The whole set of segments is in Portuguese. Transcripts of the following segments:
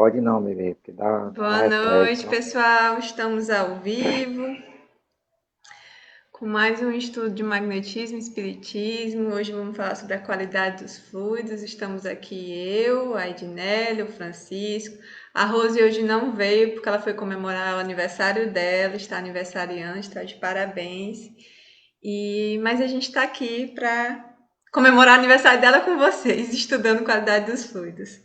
pode não, bebê, porque dá Boa estresse, noite, ó. pessoal. Estamos ao vivo com mais um estudo de magnetismo e espiritismo. Hoje vamos falar sobre a qualidade dos fluidos. Estamos aqui eu, a Ednélio, o Francisco. A Rose hoje não veio porque ela foi comemorar o aniversário dela, está aniversariante, está de parabéns. Mas a gente está aqui para comemorar o aniversário dela com vocês, estudando qualidade dos fluidos.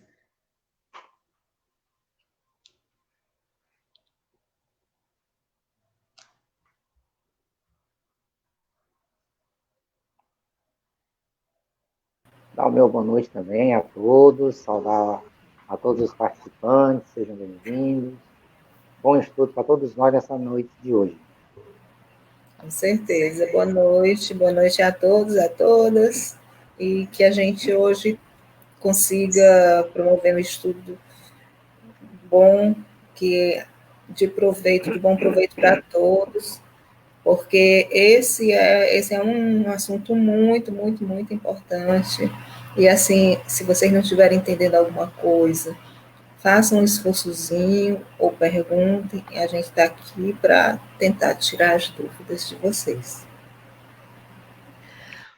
Dá o meu boa noite também a todos, saudar a todos os participantes, sejam bem-vindos. Bom estudo para todos nós nessa noite de hoje. Com certeza. Boa noite a todos, a todas, e que a gente hoje consiga promover um estudo bom, que de proveito, de bom proveito para todos, porque esse é um assunto muito, muito, muito importante. E assim, se vocês não estiverem entendendo alguma coisa, façam um esforçozinho ou perguntem, e a gente está aqui para tentar tirar as dúvidas de vocês.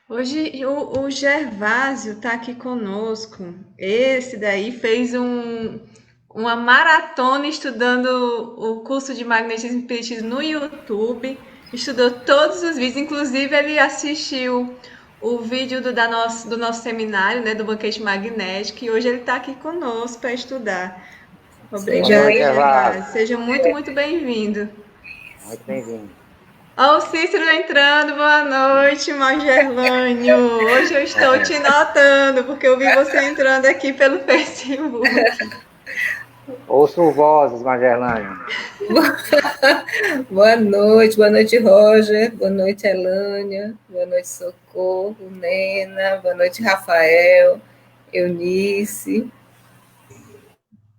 Hoje o Gervásio está aqui conosco. Esse daí fez uma maratona estudando o curso de magnetismo e espiritismo no YouTube. Estudou todos os vídeos, inclusive ele assistiu o vídeo do nosso seminário, né, do banquete magnético, e hoje ele está aqui conosco para estudar. Boa Seja noite, Obrigada, Gervásio. Gervásio. Seja muito, muito bem-vindo. Muito bem-vindo. Ó, o Cícero entrando, boa noite, Magerlânio. Hoje eu estou te notando, porque eu vi você entrando aqui pelo Facebook. Ouço vozes, Magerlândia. boa noite, Roger, boa noite, Elânia, boa noite, Socorro, Nena, boa noite, Rafael, Eunice.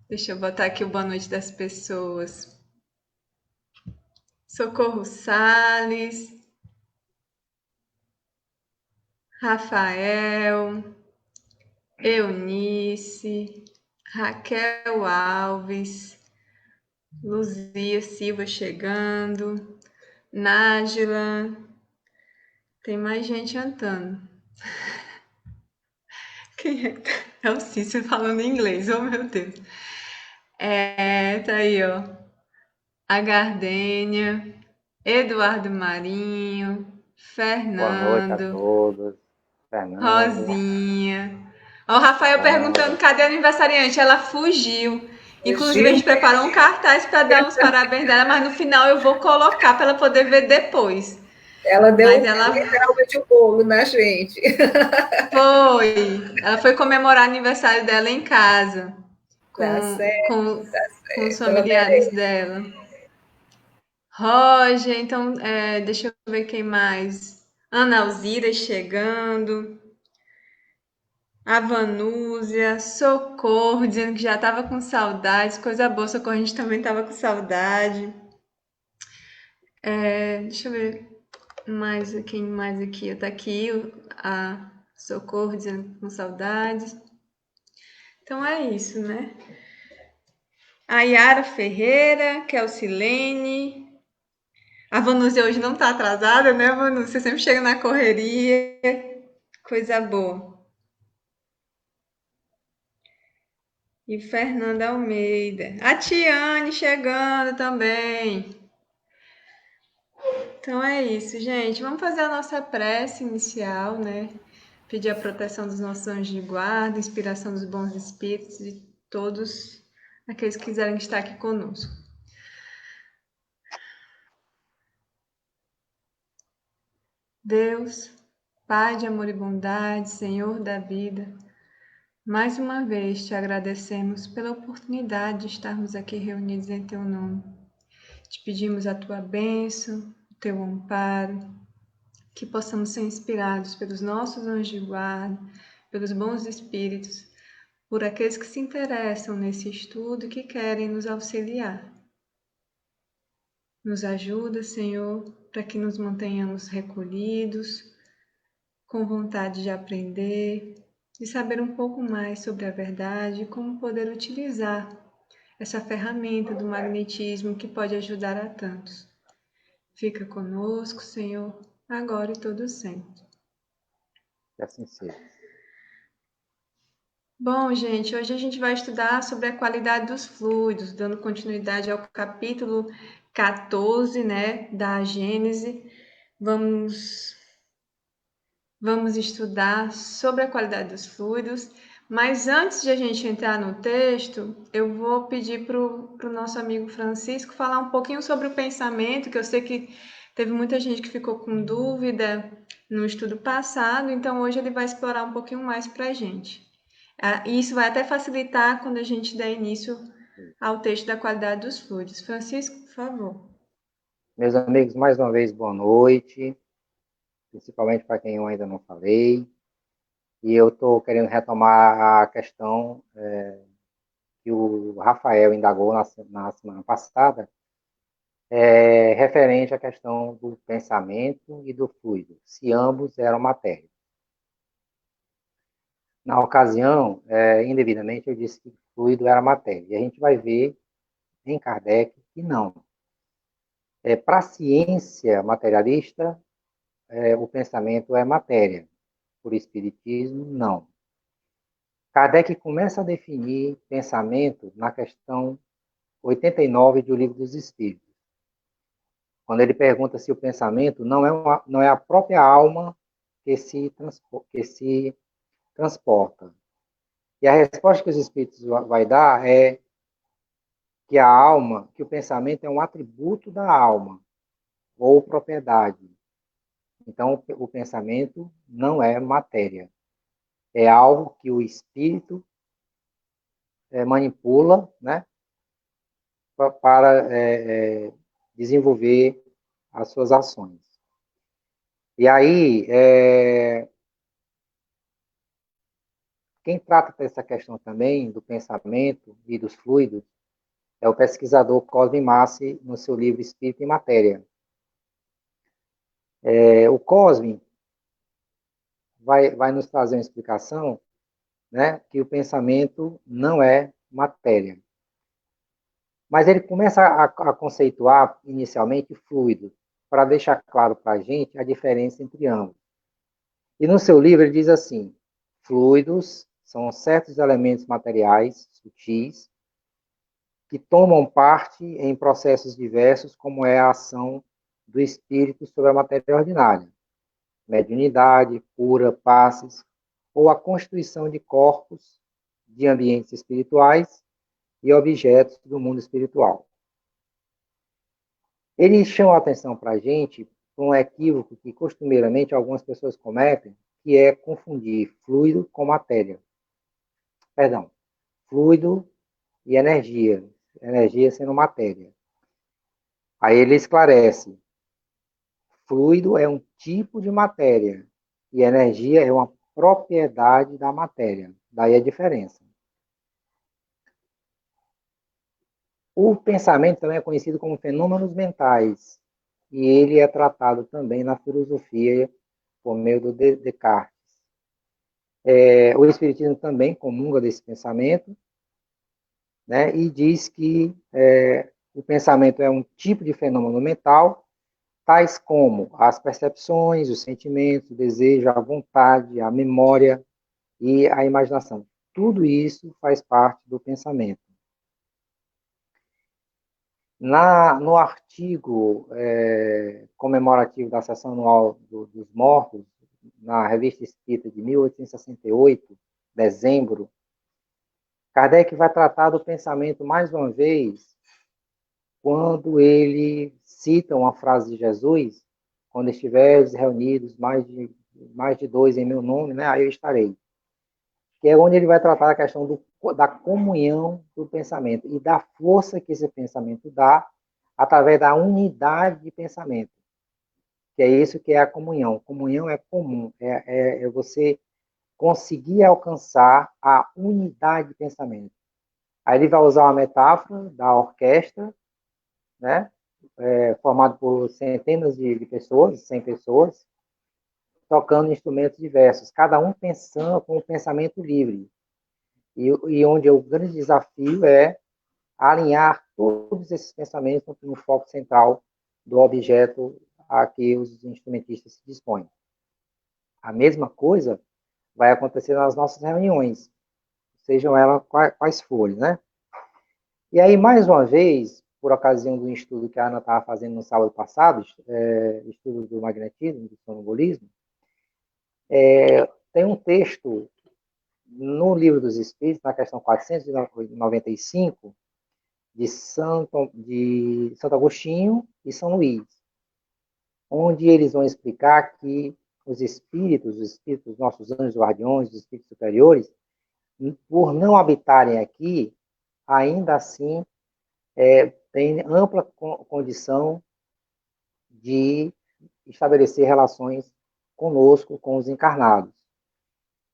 Deixa eu botar aqui o boa noite das pessoas. Socorro Salles, Rafael, Eunice, Raquel Alves, Luzia Silva chegando, Nájila, tem mais gente entrando. Quem é que tá? É o Cícero falando em inglês, oh meu Deus. Tá aí, ó. A Gardênia, Eduardo Marinho, Boa noite a Fernando, todos. Fernando, Rosinha. Ó, o Rafael perguntando Sandra. cadê a aniversariante. Ela fugiu. Inclusive, a Fugiu, gente preparou um cartaz para dar os parabéns dela, mas no final eu vou colocar para ela poder ver depois. ela Mas deu ela literalmente o bolo na gente. ela foi comemorar o aniversário dela em casa, Tá certo, com os ela familiares merece. dela. Roger, então, deixa eu ver quem mais. Ana Alzira chegando. A Vanúzia, Socorro, dizendo que já estava com saudades. Coisa boa, Socorro, a gente também estava com saudade. Deixa eu ver quem mais aqui. Tá aqui a Socorro dizendo que com saudades. Então é isso, né? A Yara Ferreira, Kelsilene. A Vanúzia hoje não tá atrasada, né, Vanúzia? Você sempre chega na correria. Coisa boa. E Fernanda Almeida. A Tiane chegando também. Então é isso, gente. Vamos fazer a nossa prece inicial, né? Pedir a proteção dos nossos anjos de guarda, inspiração dos bons espíritos e todos aqueles que quiserem estar aqui conosco. Deus, Pai de amor e bondade, Senhor da vida, mais uma vez te agradecemos pela oportunidade de estarmos aqui reunidos em teu nome. Te pedimos a tua bênção, o teu amparo, que possamos ser inspirados pelos nossos anjos de guarda, pelos bons espíritos, por aqueles que se interessam nesse estudo e que querem nos auxiliar. Nos ajuda, Senhor, para que nos mantenhamos recolhidos, com vontade de aprender, de saber um pouco mais sobre a verdade e como poder utilizar essa ferramenta do magnetismo que pode ajudar a tantos. Fica conosco, Senhor, agora e todo sempre. Que assim seja. Bom, gente, hoje a gente vai estudar sobre a qualidade dos fluidos, dando continuidade ao capítulo 14, né, da Gênese. Vamos estudar sobre a qualidade dos fluidos, mas antes de a gente entrar no texto, eu vou pedir para o nosso amigo Francisco falar um pouquinho sobre o pensamento, que eu sei que teve muita gente que ficou com dúvida no estudo passado, então hoje ele vai explorar um pouquinho mais para a gente. E isso vai até facilitar quando a gente der início ao texto da qualidade dos fluidos. Francisco, por favor. Meus amigos, mais uma vez, boa noite, principalmente para quem eu ainda não falei. E eu estou querendo retomar a questão que o Rafael indagou na semana passada, referente à questão do pensamento e do fluido, se ambos eram matéria. Na ocasião, indevidamente, eu disse que fluido era matéria. E a gente vai ver em Kardec que não. Para a ciência materialista, o pensamento é matéria. Por espiritismo, não. Kardec começa a definir pensamento na questão 89 do Livro dos Espíritos, quando ele pergunta se o pensamento não é a própria alma que se transporta. E a resposta que os Espíritos vai dar é que o pensamento é um atributo da alma, ou propriedade. Então, o pensamento não é matéria. É algo que o espírito manipula, né, para desenvolver as suas ações. E aí, quem trata dessa questão também, do pensamento e dos fluidos, é o pesquisador Cosme Massi, no seu livro Espírito e Matéria. O Cosme vai nos trazer uma explicação, né, que o pensamento não é matéria. Mas ele começa a conceituar, inicialmente, fluido, para deixar claro para a gente a diferença entre ambos. E no seu livro ele diz assim: fluidos são certos elementos materiais sutis que tomam parte em processos diversos, como é a ação do espírito sobre a matéria ordinária, mediunidade, cura, passes, ou a constituição de corpos de ambientes espirituais e objetos do mundo espiritual. Ele chama a atenção para a gente para um equívoco que costumeiramente algumas pessoas cometem, que é confundir fluido com matéria. Perdão, fluido e energia sendo matéria. Aí ele esclarece: fluido é um tipo de matéria e energia é uma propriedade da matéria. Daí a diferença. O pensamento também é conhecido como fenômenos mentais, e ele é tratado também na filosofia por meio do Descartes. O Espiritismo também comunga desse pensamento, né, e diz que o pensamento é um tipo de fenômeno mental, tais como as percepções, os sentimentos, o desejo, a vontade, a memória e a imaginação. Tudo isso faz parte do pensamento. No artigo comemorativo da Sessão Anual dos Mortos, na Revista Espírita de 1868, dezembro, Kardec vai tratar do pensamento mais uma vez, quando ele cita uma frase de Jesus: quando estiveres reunidos mais de dois em meu nome, né, aí eu estarei. Que é onde ele vai tratar a questão da comunhão do pensamento e da força que esse pensamento dá através da unidade de pensamento. Que é isso que é a comunhão. Comunhão é comum, é você conseguir alcançar a unidade de pensamento. Aí ele vai usar uma metáfora da orquestra, né, formado por centenas de pessoas, 100 pessoas, tocando instrumentos diversos, cada um pensando com o pensamento livre. E onde o grande desafio é alinhar todos esses pensamentos no foco central do objeto a que os instrumentistas se dispõem. A mesma coisa vai acontecer nas nossas reuniões, sejam elas quais forem, né? E aí, mais uma vez, por ocasião do estudo que a Ana estava fazendo no sábado passado, estudo do magnetismo, do sonambulismo, tem um texto no Livro dos Espíritos, na questão 495, de Santo Agostinho e São Luís, onde eles vão explicar que os espíritos, nossos anjos guardiões, os espíritos superiores, por não habitarem aqui, ainda assim têm ampla condição de estabelecer relações conosco, com os encarnados.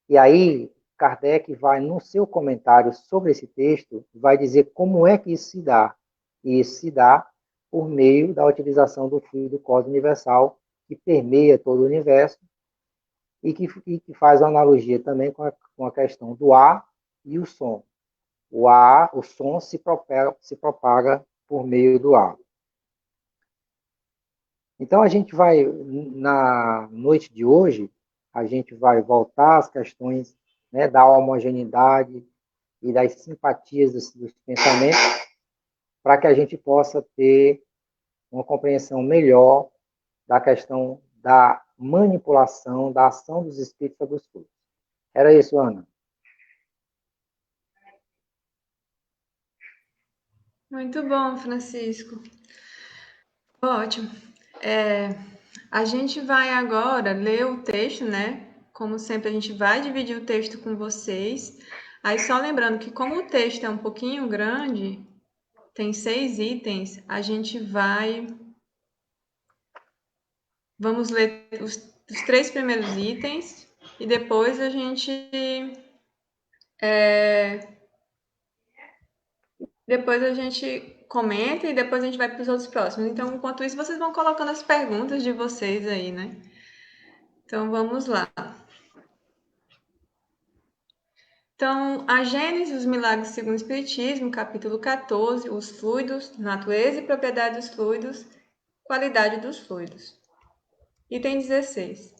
E aí, Kardec vai, no seu comentário sobre esse texto, vai dizer como é que isso se dá. E isso se dá por meio da utilização do fluido cósmico universal, que permeia todo o universo, e que faz uma analogia também com a questão do ar e o som. O som se propaga por meio do ar. Então, a gente vai, na noite de hoje, a gente vai voltar às questões, né, da homogeneidade e das simpatias dos pensamentos, para que a gente possa ter uma compreensão melhor da questão da manipulação, da ação dos espíritos sobre os fluidos. Era isso, Ana? Muito bom, Francisco. Ótimo. A gente vai agora ler o texto, né? Como sempre, a gente vai dividir o texto com vocês. Aí, só lembrando que, como o texto é um pouquinho grande, tem 6 itens, a gente vai. Vamos ler os 3 primeiros itens e depois a gente. Depois a gente comenta e depois a gente vai para os outros próximos. Então, enquanto isso, vocês vão colocando as perguntas de vocês aí, né? Então, vamos lá. Então, a Gênese e os Milagres segundo o Espiritismo, capítulo 14, os fluidos, natureza e propriedade dos fluidos, qualidade dos fluidos. Item 16.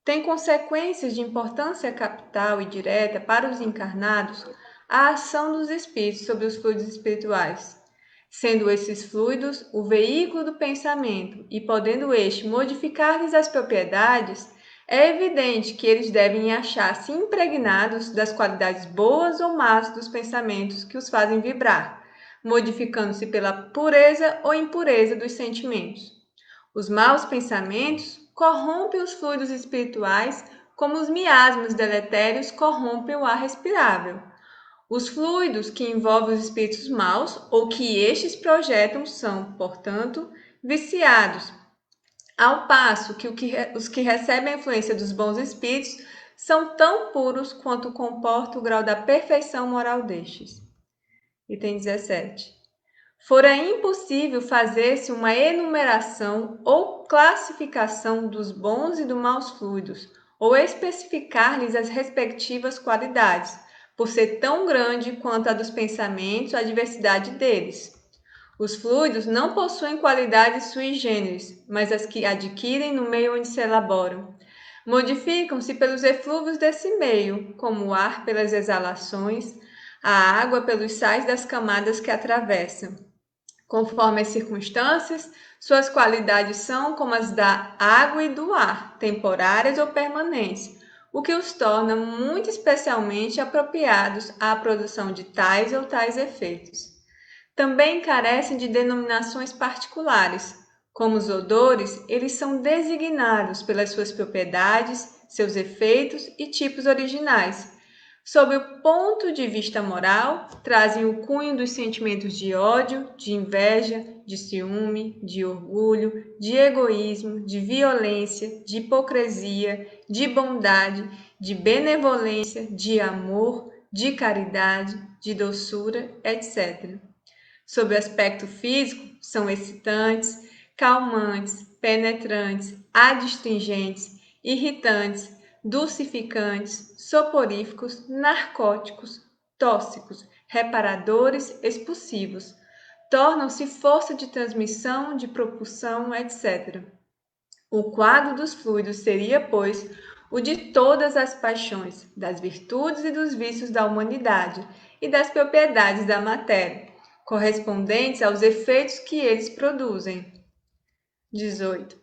Tem consequências de importância capital e direta para os encarnados a ação dos espíritos sobre os fluidos espirituais, sendo esses fluidos o veículo do pensamento e podendo este modificar-lhes as propriedades, é evidente que eles devem achar-se impregnados das qualidades boas ou más dos pensamentos que os fazem vibrar, modificando-se pela pureza ou impureza dos sentimentos. Os maus pensamentos corrompem os fluidos espirituais como os miasmas deletérios corrompem o ar respirável. Os fluidos que envolvem os espíritos maus ou que estes projetam são, portanto, viciados, ao passo que os que recebem a influência dos bons espíritos são tão puros quanto comporta o grau da perfeição moral destes. Item 17. Fora impossível fazer-se uma enumeração ou classificação dos bons e dos maus fluidos, ou especificar-lhes as respectivas qualidades, por ser tão grande quanto a dos pensamentos a diversidade deles. Os fluidos não possuem qualidades sui generis, mas as que adquirem no meio onde se elaboram. Modificam-se pelos eflúvios desse meio, como o ar pelas exalações, a água pelos sais das camadas que atravessam. Conforme as circunstâncias, suas qualidades são como as da água e do ar, temporárias ou permanentes, o que os torna muito especialmente apropriados à produção de tais ou tais efeitos. Também carecem de denominações particulares. Como os odores, eles são designados pelas suas propriedades, seus efeitos e tipos originais. Sob o ponto de vista moral, trazem o cunho dos sentimentos de ódio, de inveja, de ciúme, de orgulho, de egoísmo, de violência, de hipocrisia, de bondade, de benevolência, de amor, de caridade, de doçura, etc. Sob o aspecto físico, são excitantes, calmantes, penetrantes, adstringentes, irritantes, dulcificantes, soporíficos, narcóticos, tóxicos, reparadores, expulsivos. Tornam-se força de transmissão, de propulsão, etc. O quadro dos fluidos seria, pois, o de todas as paixões, das virtudes e dos vícios da humanidade e das propriedades da matéria, correspondentes aos efeitos que eles produzem. 18.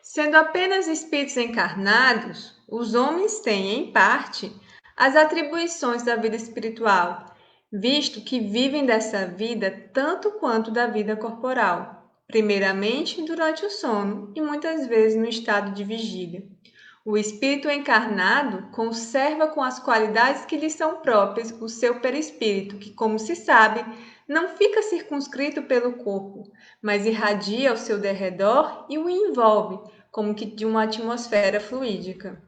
Sendo apenas espíritos encarnados, os homens têm, em parte, as atribuições da vida espiritual, visto que vivem dessa vida tanto quanto da vida corporal, primeiramente durante o sono e muitas vezes no estado de vigília. O espírito encarnado conserva com as qualidades que lhe são próprias o seu perispírito, que, como se sabe, não fica circunscrito pelo corpo, mas irradia ao seu derredor e o envolve, como que de uma atmosfera fluídica.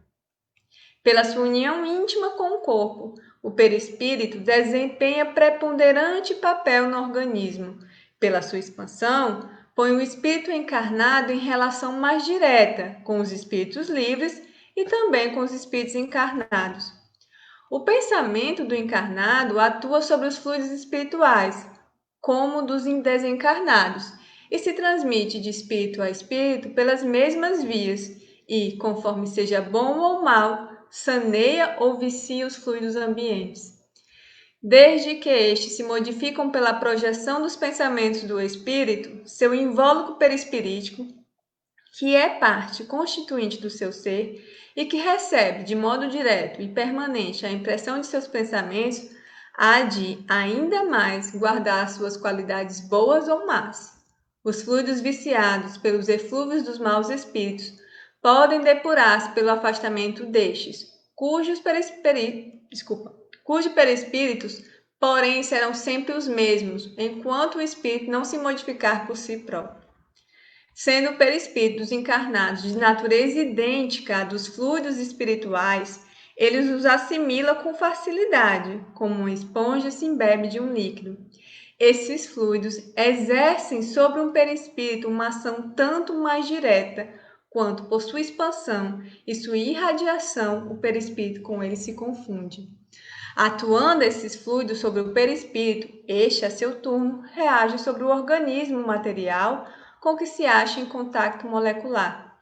Pela sua união íntima com o corpo, o perispírito desempenha preponderante papel no organismo. Pela sua expansão, põe o espírito encarnado em relação mais direta com os espíritos livres e também com os espíritos encarnados. O pensamento do encarnado atua sobre os fluidos espirituais, como dos desencarnados, e se transmite de espírito a espírito pelas mesmas vias, e, conforme seja bom ou mal, saneia ou vicia os fluidos ambientes. Desde que estes se modificam pela projeção dos pensamentos do espírito, seu invólucro perispirítico, que é parte constituinte do seu ser e que recebe de modo direto e permanente a impressão de seus pensamentos, há de ainda mais guardar suas qualidades boas ou más. Os fluidos viciados pelos eflúvios dos maus espíritos podem depurar-se pelo afastamento destes, cujos perispíritos, porém, serão sempre os mesmos, enquanto o espírito não se modificar por si próprio. Sendo o perispírito dos encarnados de natureza idêntica à dos fluidos espirituais, eles os assimila com facilidade, como uma esponja se embebe de um líquido. Esses fluidos exercem sobre um perispírito uma ação tanto mais direta, quanto por sua expansão e sua irradiação, o perispírito com ele se confunde. Atuando esses fluidos sobre o perispírito, este, a seu turno, reage sobre o organismo material com que se acha em contato molecular.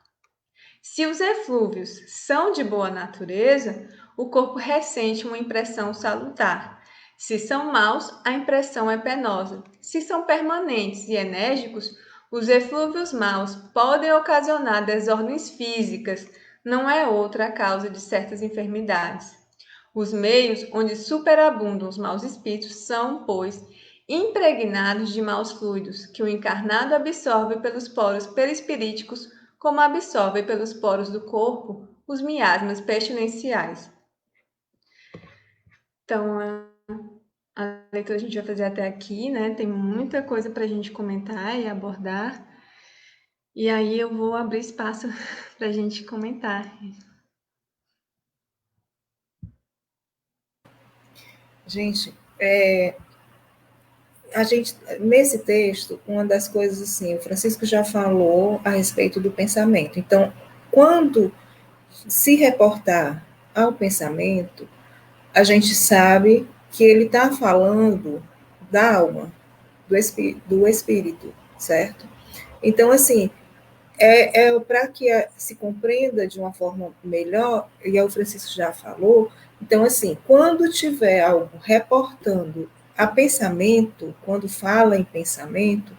Se os eflúvios são de boa natureza, o corpo ressente uma impressão salutar. Se são maus, a impressão é penosa. Se são permanentes e enérgicos, os eflúvios maus podem ocasionar desordens físicas, não é outra a causa de certas enfermidades. Os meios onde superabundam os maus espíritos são, pois, impregnados de maus fluidos, que o encarnado absorve pelos poros perispiríticos, como absorve pelos poros do corpo os miasmas pestilenciais. Então, a leitura a gente vai fazer até aqui, né? Tem muita coisa para a gente comentar e abordar. E aí eu vou abrir espaço para a gente comentar. Gente, a gente, nesse texto, uma das coisas assim, o Francisco já falou a respeito do pensamento. Então, quando se reportar ao pensamento, a gente sabe que ele está falando da alma, do espírito, certo? Então, assim, para que se compreenda de uma forma melhor, e o Francisco já falou, então, assim, quando tiver algo reportando a pensamento, quando fala em pensamento,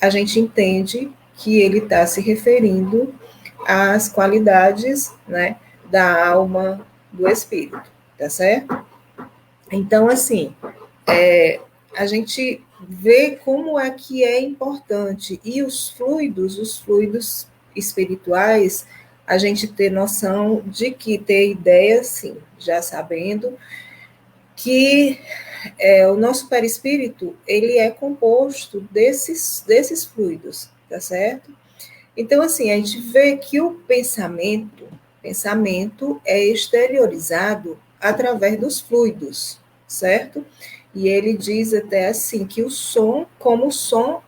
a gente entende que ele está se referindo às qualidades, né, da alma, do espírito, tá certo? Então, assim, a gente vê como é que é importante, e os fluidos espirituais, a gente ter noção de que ter ideia, sim, já sabendo que o nosso perispírito, ele é composto desses fluidos, tá certo? Então, assim, a gente vê que o pensamento é exteriorizado através dos fluidos, certo? E ele diz até assim, que o som, como o som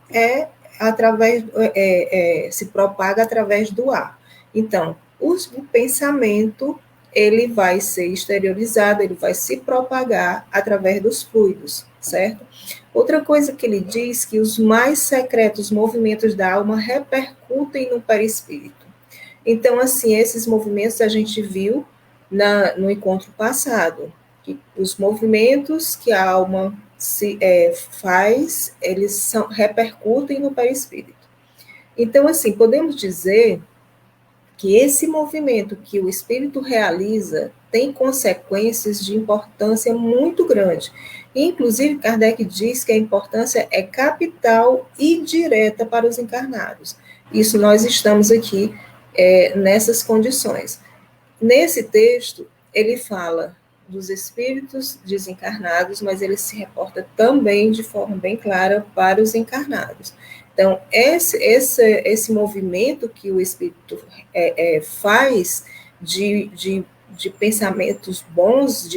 se propaga através do ar. Então, o pensamento ele vai ser exteriorizado, ele vai se propagar através dos fluidos, certo? Outra coisa que ele diz que os mais secretos movimentos da alma repercutem no perispírito. Então, assim, esses movimentos a gente viu no encontro passado, que os movimentos que a alma faz, eles repercutem no perispírito. Então, assim, podemos dizer que esse movimento que o espírito realiza tem consequências de importância muito grande. Inclusive, Kardec diz que a importância é capital e direta para os encarnados. Isso nós estamos aqui nessas condições. Nesse texto, ele fala dos espíritos desencarnados, mas ele se reporta também de forma bem clara para os encarnados. Então, esse movimento que o espírito faz de pensamentos bons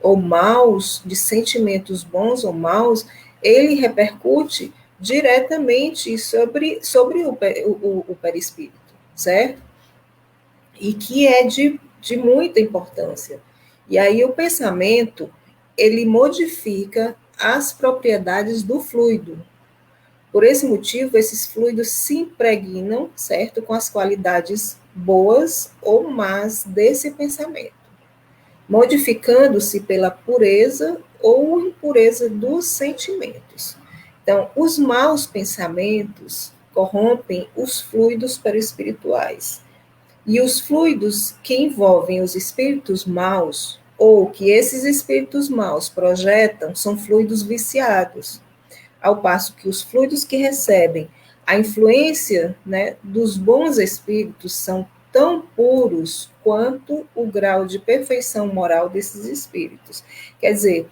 ou maus, de sentimentos bons ou maus, ele repercute diretamente sobre o perispírito, certo? E que é de muita importância. E aí o pensamento, ele modifica as propriedades do fluido. Por esse motivo, esses fluidos se impregnam, certo, com as qualidades boas ou más desse pensamento, modificando-se pela pureza ou impureza dos sentimentos. Então, os maus pensamentos corrompem os fluidos perispirituais. E os fluidos que envolvem os espíritos maus, ou que esses espíritos maus projetam, são fluidos viciados, ao passo que os fluidos que recebem a influência, né, dos bons espíritos são tão puros quanto o grau de perfeição moral desses espíritos. Quer dizer,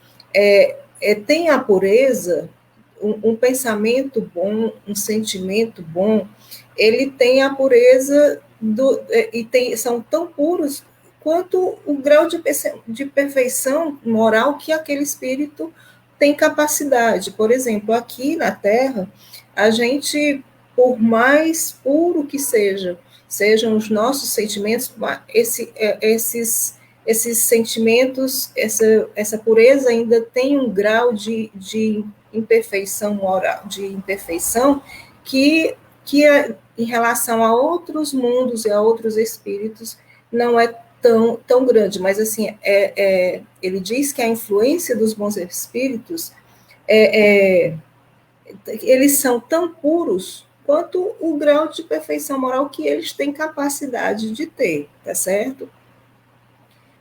tem a pureza, um pensamento bom, um sentimento bom, ele tem a pureza são tão puros quanto o grau de perfeição moral que aquele espírito tem capacidade. Por exemplo, aqui na Terra, a gente, por mais puro que sejam os nossos sentimentos, esses sentimentos, essa pureza ainda tem um grau de imperfeição moral, de imperfeição que em relação a outros mundos e a outros espíritos não é tão grande, mas assim, ele diz que a influência dos bons espíritos, eles são tão puros quanto o grau de perfeição moral que eles têm capacidade de ter, tá certo?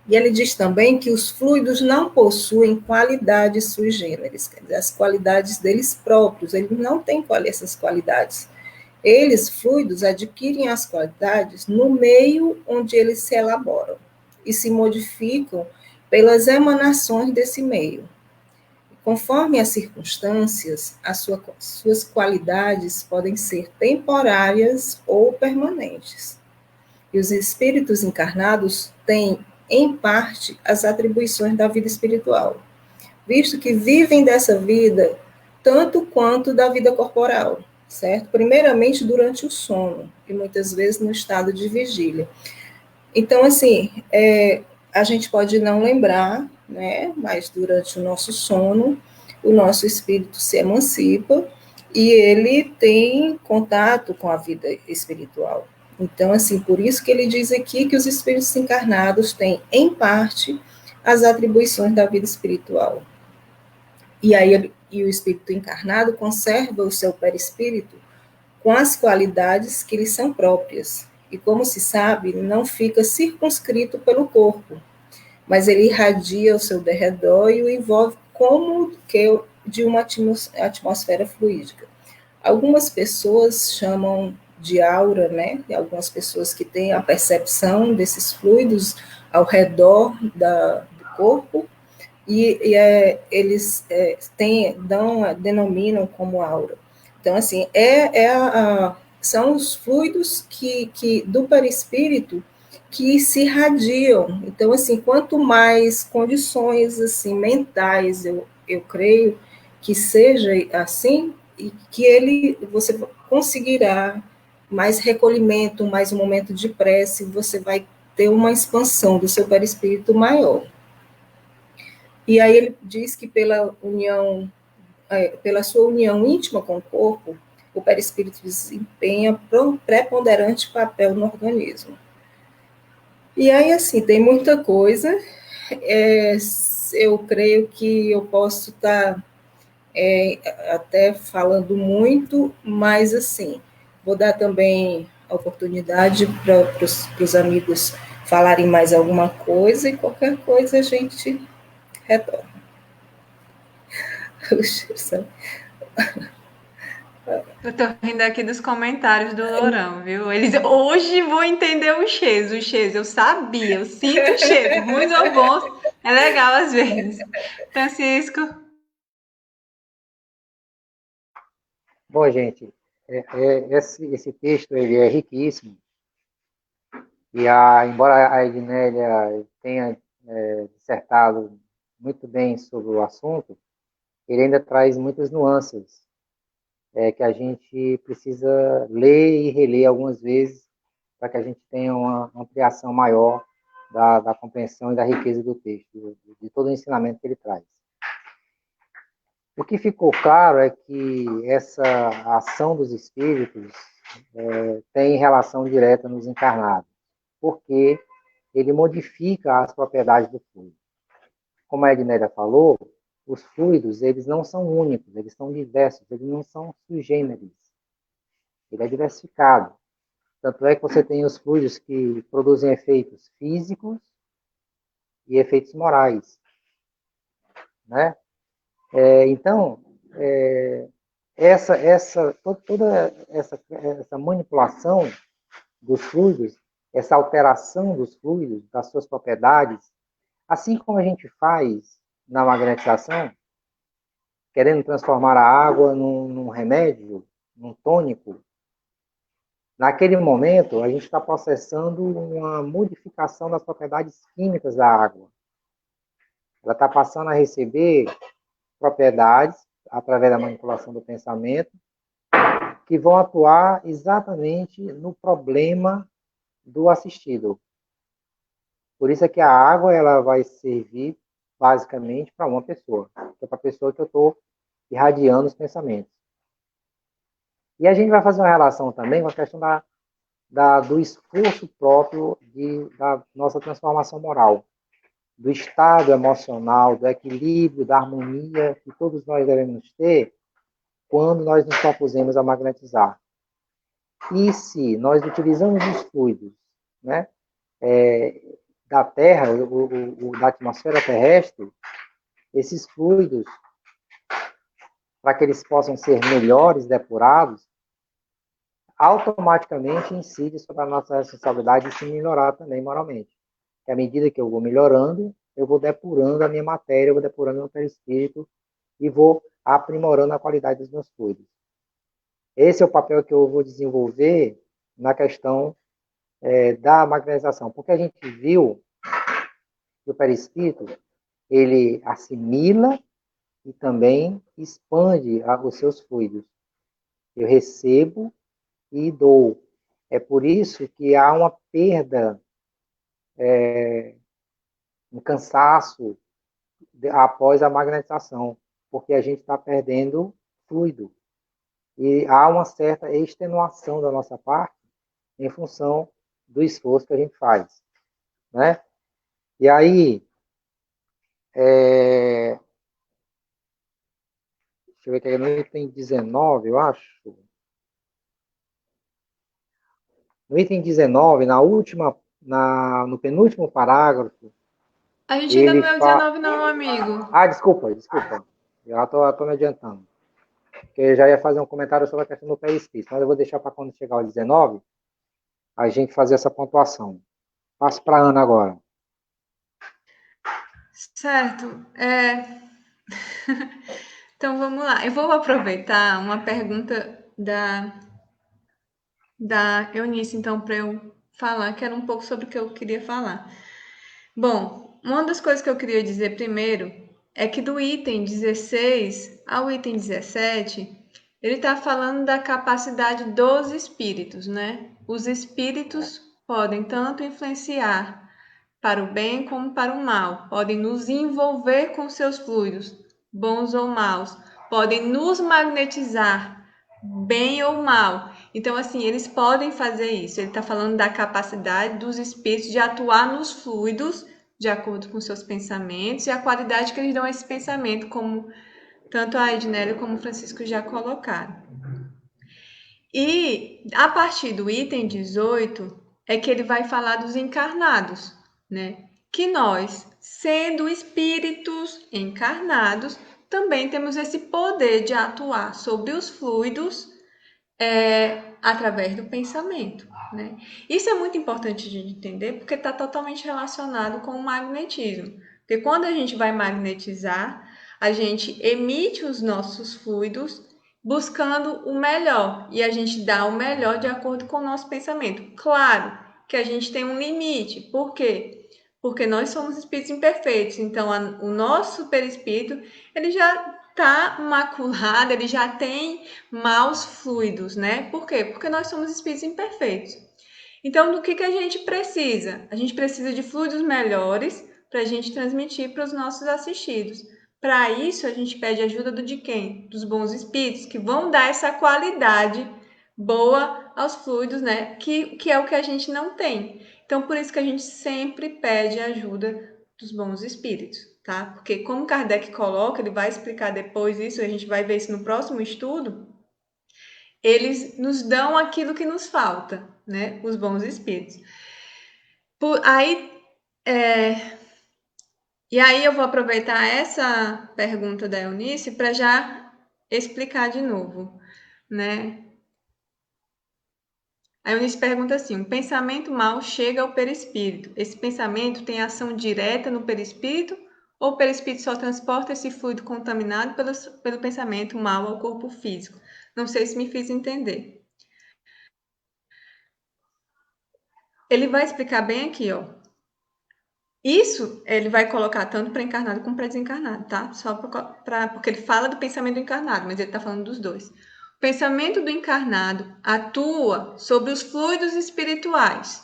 E ele diz também que os fluidos não possuem qualidades sui generis, quer dizer, as qualidades deles próprios, eles não têm essas qualidades. Eles, fluidos, adquirem as qualidades no meio onde eles se elaboram e se modificam pelas emanações desse meio. Conforme as circunstâncias, suas qualidades podem ser temporárias ou permanentes. E os espíritos encarnados têm, em parte, as atribuições da vida espiritual, visto que vivem dessa vida tanto quanto da vida corporal, certo? Primeiramente durante o sono, e muitas vezes no estado de vigília. Então, assim, a gente pode não lembrar, né, mas durante o nosso sono, o nosso espírito se emancipa e ele tem contato com a vida espiritual. Então, assim, por isso que ele diz aqui que os espíritos encarnados têm, em parte, as atribuições da vida espiritual. E aí o espírito encarnado conserva o seu perispírito com as qualidades que lhe são próprias. E como se sabe, não fica circunscrito pelo corpo, mas ele irradia ao seu derredor e o envolve como que de uma atmosfera fluídica. Algumas pessoas chamam de aura, né? E algumas pessoas que têm a percepção desses fluidos ao redor do corpo, eles denominam como aura. Então, assim, são os fluidos do perispírito que se irradiam. Então, assim, quanto mais condições assim, mentais, eu creio que seja assim, e que você conseguirá mais recolhimento, mais um momento de prece, você vai ter uma expansão do seu perispírito maior. E aí ele diz que pela sua união íntima com o corpo, o perispírito desempenha preponderante papel no organismo. E aí, assim, tem muita coisa. Eu creio que eu posso estar até falando muito, mas, assim, vou dar também a oportunidade para os amigos falarem mais alguma coisa e qualquer coisa a gente retorna. Eu tô rindo aqui dos comentários do Lourão, viu? Eles hoje vão entender o Chês, eu sabia, eu sinto o Chês, ruins ou bons, é legal às vezes. Francisco? Bom, gente, esse texto ele é riquíssimo, e embora a Ednélia tenha dissertado muito bem sobre o assunto, ele ainda traz muitas nuances que a gente precisa ler e reler algumas vezes para que a gente tenha uma ampliação maior da compreensão e da riqueza do texto, de todo o ensinamento que ele traz. O que ficou claro é que essa ação dos espíritos tem relação direta nos encarnados, porque ele modifica as propriedades do fluido. Como a Ednélia falou, os fluidos, eles não são únicos, eles são diversos, eles não são sui generis. Ele é diversificado. Tanto é que você tem os fluidos que produzem efeitos físicos e efeitos morais, né? Então, toda essa manipulação dos fluidos, essa alteração dos fluidos, das suas propriedades, assim como a gente faz na magnetização, querendo transformar a água num remédio, num tônico, naquele momento a gente está processando uma modificação das propriedades químicas da água. Ela está passando a receber propriedades, através da manipulação do pensamento, que vão atuar exatamente no problema do assistido. Por isso é que a água ela vai servir basicamente para uma pessoa, que é para a pessoa que eu estou irradiando os pensamentos. E a gente vai fazer uma relação também com a questão do esforço próprio da nossa transformação moral, do estado emocional, do equilíbrio, da harmonia que todos nós devemos ter quando nós nos propusemos a magnetizar. E se nós utilizamos os fluidos, né, da Terra, da atmosfera terrestre, esses fluidos, para que eles possam ser melhores, depurados, automaticamente incide sobre a nossa responsabilidade de se melhorar também moralmente. Que à medida que eu vou melhorando, eu vou depurando a minha matéria, eu vou depurando o meu perispírito e vou aprimorando a qualidade dos meus fluidos. Esse é o papel que eu vou desenvolver na questão da magnetização, porque a gente viu que o perispírito ele assimila e também expande os seus fluidos. Eu recebo e dou. É por isso que há uma perda, um cansaço após a magnetização, porque a gente está perdendo fluido. E há uma certa extenuação da nossa parte em função do esforço que a gente faz, né? E aí, deixa eu ver que é no item 19, eu acho. No item 19, no penúltimo parágrafo, A gente ainda não é o 19 não, amigo. Desculpa. Já estou me adiantando. Porque eu já ia fazer um comentário sobre a questão do perispírito, mas eu vou deixar para quando chegar ao 19, a gente fazer essa pontuação. Passo para a Ana agora. Certo. Então, vamos lá. Eu vou aproveitar uma pergunta da Eunice, então, para eu falar, que era um pouco sobre o que eu queria falar. Bom, uma das coisas que eu queria dizer primeiro é que do item 16 ao item 17, ele está falando da capacidade dos espíritos, né? Os espíritos podem tanto influenciar para o bem como para o mal, podem nos envolver com seus fluidos, bons ou maus, podem nos magnetizar, bem ou mal. Então, assim, eles podem fazer isso. Ele está falando da capacidade dos espíritos de atuar nos fluidos de acordo com seus pensamentos e a qualidade que eles dão a esse pensamento, como tanto a Ednélia como o Francisco já colocaram. E a partir do item 18 é que ele vai falar dos encarnados, né? Que nós, sendo espíritos encarnados, também temos esse poder de atuar sobre os fluidos através do pensamento, né? Isso é muito importante de entender porque está totalmente relacionado com o magnetismo. Porque quando a gente vai magnetizar, a gente emite os nossos fluidos buscando o melhor e a gente dá o melhor de acordo com o nosso pensamento. Claro que a gente tem um limite. Por quê? Porque nós somos espíritos imperfeitos. Então, o nosso perispírito, ele já está maculado, ele já tem maus fluidos, né? Por quê? Porque nós somos espíritos imperfeitos. Então, do que a gente precisa? A gente precisa de fluidos melhores para a gente transmitir para os nossos assistidos. Para isso, a gente pede ajuda de quem? Dos bons espíritos, que vão dar essa qualidade boa aos fluidos, né? Que é o que a gente não tem. Então, por isso que a gente sempre pede ajuda dos bons espíritos, tá? Porque como Kardec coloca, ele vai explicar depois isso, a gente vai ver isso no próximo estudo, eles nos dão aquilo que nos falta, né? Os bons espíritos. E aí eu vou aproveitar essa pergunta da Eunice para já explicar de novo, né? A Eunice pergunta assim: um pensamento mau chega ao perispírito. Esse pensamento tem ação direta no perispírito ou o perispírito só transporta esse fluido contaminado pelo pensamento mau ao corpo físico? Não sei se me fiz entender. Ele vai explicar bem aqui, ó. Isso ele vai colocar tanto para encarnado como para desencarnado, tá? Só porque ele fala do pensamento do encarnado, mas ele está falando dos dois. O pensamento do encarnado atua sobre os fluidos espirituais,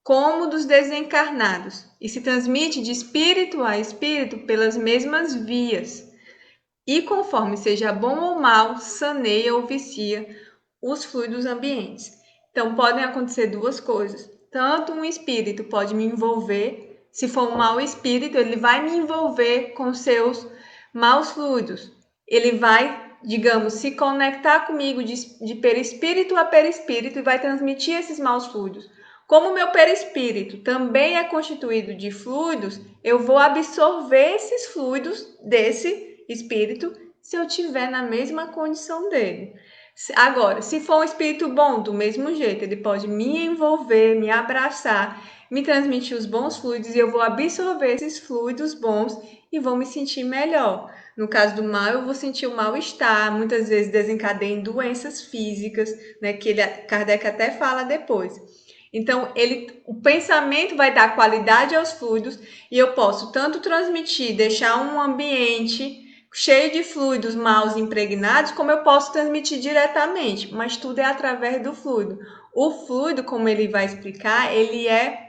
como dos desencarnados, e se transmite de espírito a espírito pelas mesmas vias. E conforme seja bom ou mal, saneia ou vicia os fluidos ambientes. Então, podem acontecer duas coisas. Tanto um espírito pode me envolver, se for um mau espírito, ele vai me envolver com seus maus fluidos. Ele vai, digamos, se conectar comigo de perispírito a perispírito e vai transmitir esses maus fluidos. Como o meu perispírito também é constituído de fluidos, eu vou absorver esses fluidos desse espírito se eu estiver na mesma condição dele. Agora, se for um espírito bom, do mesmo jeito, ele pode me envolver, me abraçar, me transmitir os bons fluidos e eu vou absorver esses fluidos bons e vou me sentir melhor. No caso do mal, eu vou sentir o mal-estar, muitas vezes desencadeia em doenças físicas, né, que Kardec até fala depois. Então, o pensamento vai dar qualidade aos fluidos e eu posso tanto transmitir, deixar um ambiente cheio de fluidos maus impregnados, como eu posso transmitir diretamente, mas tudo é através do fluido. O fluido, como ele vai explicar, ele é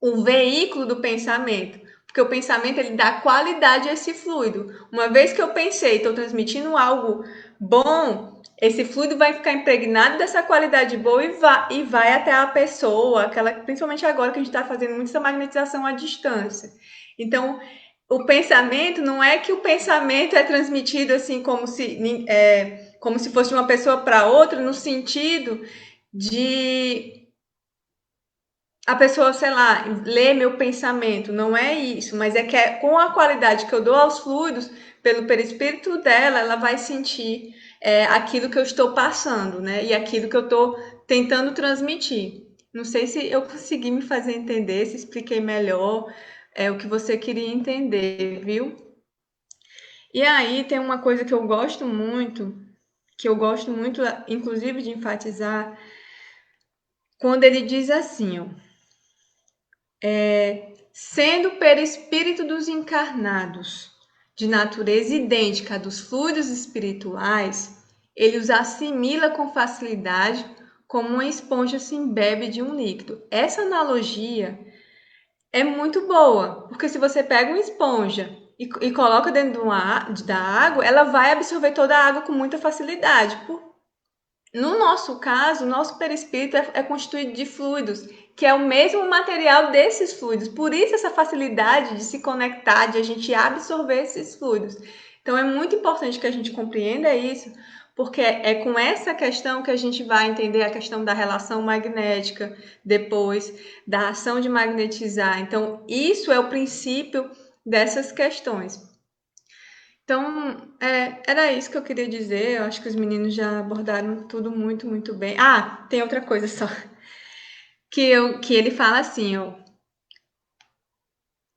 o veículo do pensamento, porque o pensamento ele dá qualidade a esse fluido. Uma vez que eu pensei, estou transmitindo algo bom, esse fluido vai ficar impregnado dessa qualidade boa e vai até a pessoa, principalmente agora que a gente está fazendo muita magnetização à distância. Então, o pensamento não é que o pensamento é transmitido assim como se fosse de uma pessoa para outra, no sentido de a pessoa, sei lá, ler meu pensamento. Não é isso, mas é que com a qualidade que eu dou aos fluidos, pelo perispírito dela, ela vai sentir aquilo que eu estou passando, né? E aquilo que eu estou tentando transmitir. Não sei se eu consegui me fazer entender, se expliquei melhor o que você queria entender, viu? E aí tem uma coisa que eu gosto muito, inclusive, de enfatizar, quando ele diz assim, ó, sendo o perispírito dos encarnados de natureza idêntica dos fluidos espirituais, ele os assimila com facilidade como uma esponja se embebe de um líquido. Essa analogia é muito boa, porque se você pega uma esponja e coloca dentro da água, ela vai absorver toda a água com muita facilidade. No nosso caso, o nosso perispírito é constituído de fluidos, que é o mesmo material desses fluidos. Por isso, essa facilidade de se conectar, de a gente absorver esses fluidos. Então, é muito importante que a gente compreenda isso, porque é com essa questão que a gente vai entender a questão da relação magnética, depois da ação de magnetizar. Então, isso é o princípio dessas questões. Então, era isso que eu queria dizer. Eu acho que os meninos já abordaram tudo muito, muito bem. Ah, tem outra coisa só. Que ele fala assim, ó.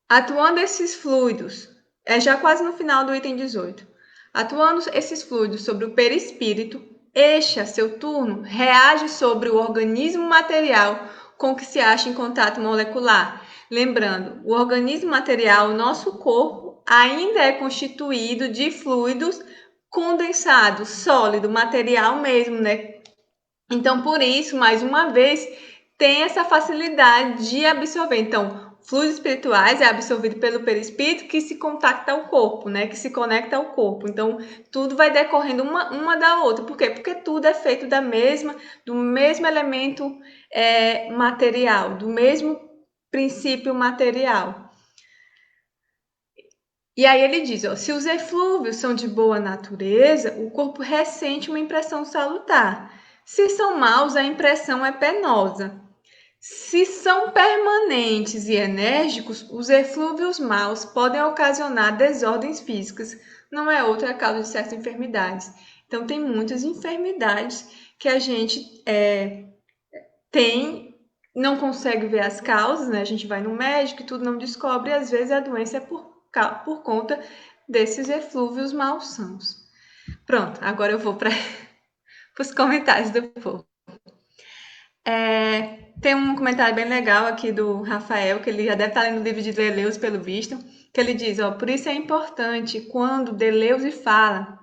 Atuando esses fluidos, já quase no final do item 18. Atuando esses fluidos sobre o perispírito, este, a seu turno, reage sobre o organismo material com que se acha em contato molecular. Lembrando, o organismo material, o nosso corpo, ainda é constituído de fluidos condensados, sólido, material mesmo, né? Então, por isso, mais uma vez, tem essa facilidade de absorver. Então, fluidos espirituais é absorvido pelo perispírito que se contacta ao corpo, né? Que se conecta ao corpo. Então, tudo vai decorrendo uma da outra. Por quê? Porque tudo é feito do mesmo elemento material, do mesmo princípio material. E aí ele diz, ó, se os eflúvios são de boa natureza, o corpo ressente uma impressão salutar. Se são maus, a impressão é penosa. Se são permanentes e enérgicos, os eflúvios maus podem ocasionar desordens físicas. Não é outra causa de certas enfermidades. Então, tem muitas enfermidades que a gente não consegue ver as causas, né? A gente vai no médico e tudo não descobre, e às vezes a doença é por conta desses eflúvios malsãos. Pronto, agora eu vou para os comentários do povo. Tem um comentário bem legal aqui do Rafael, que ele já deve estar lendo o livro de Deleuze, pelo visto, que ele diz, ó, por isso é importante quando Deleuze fala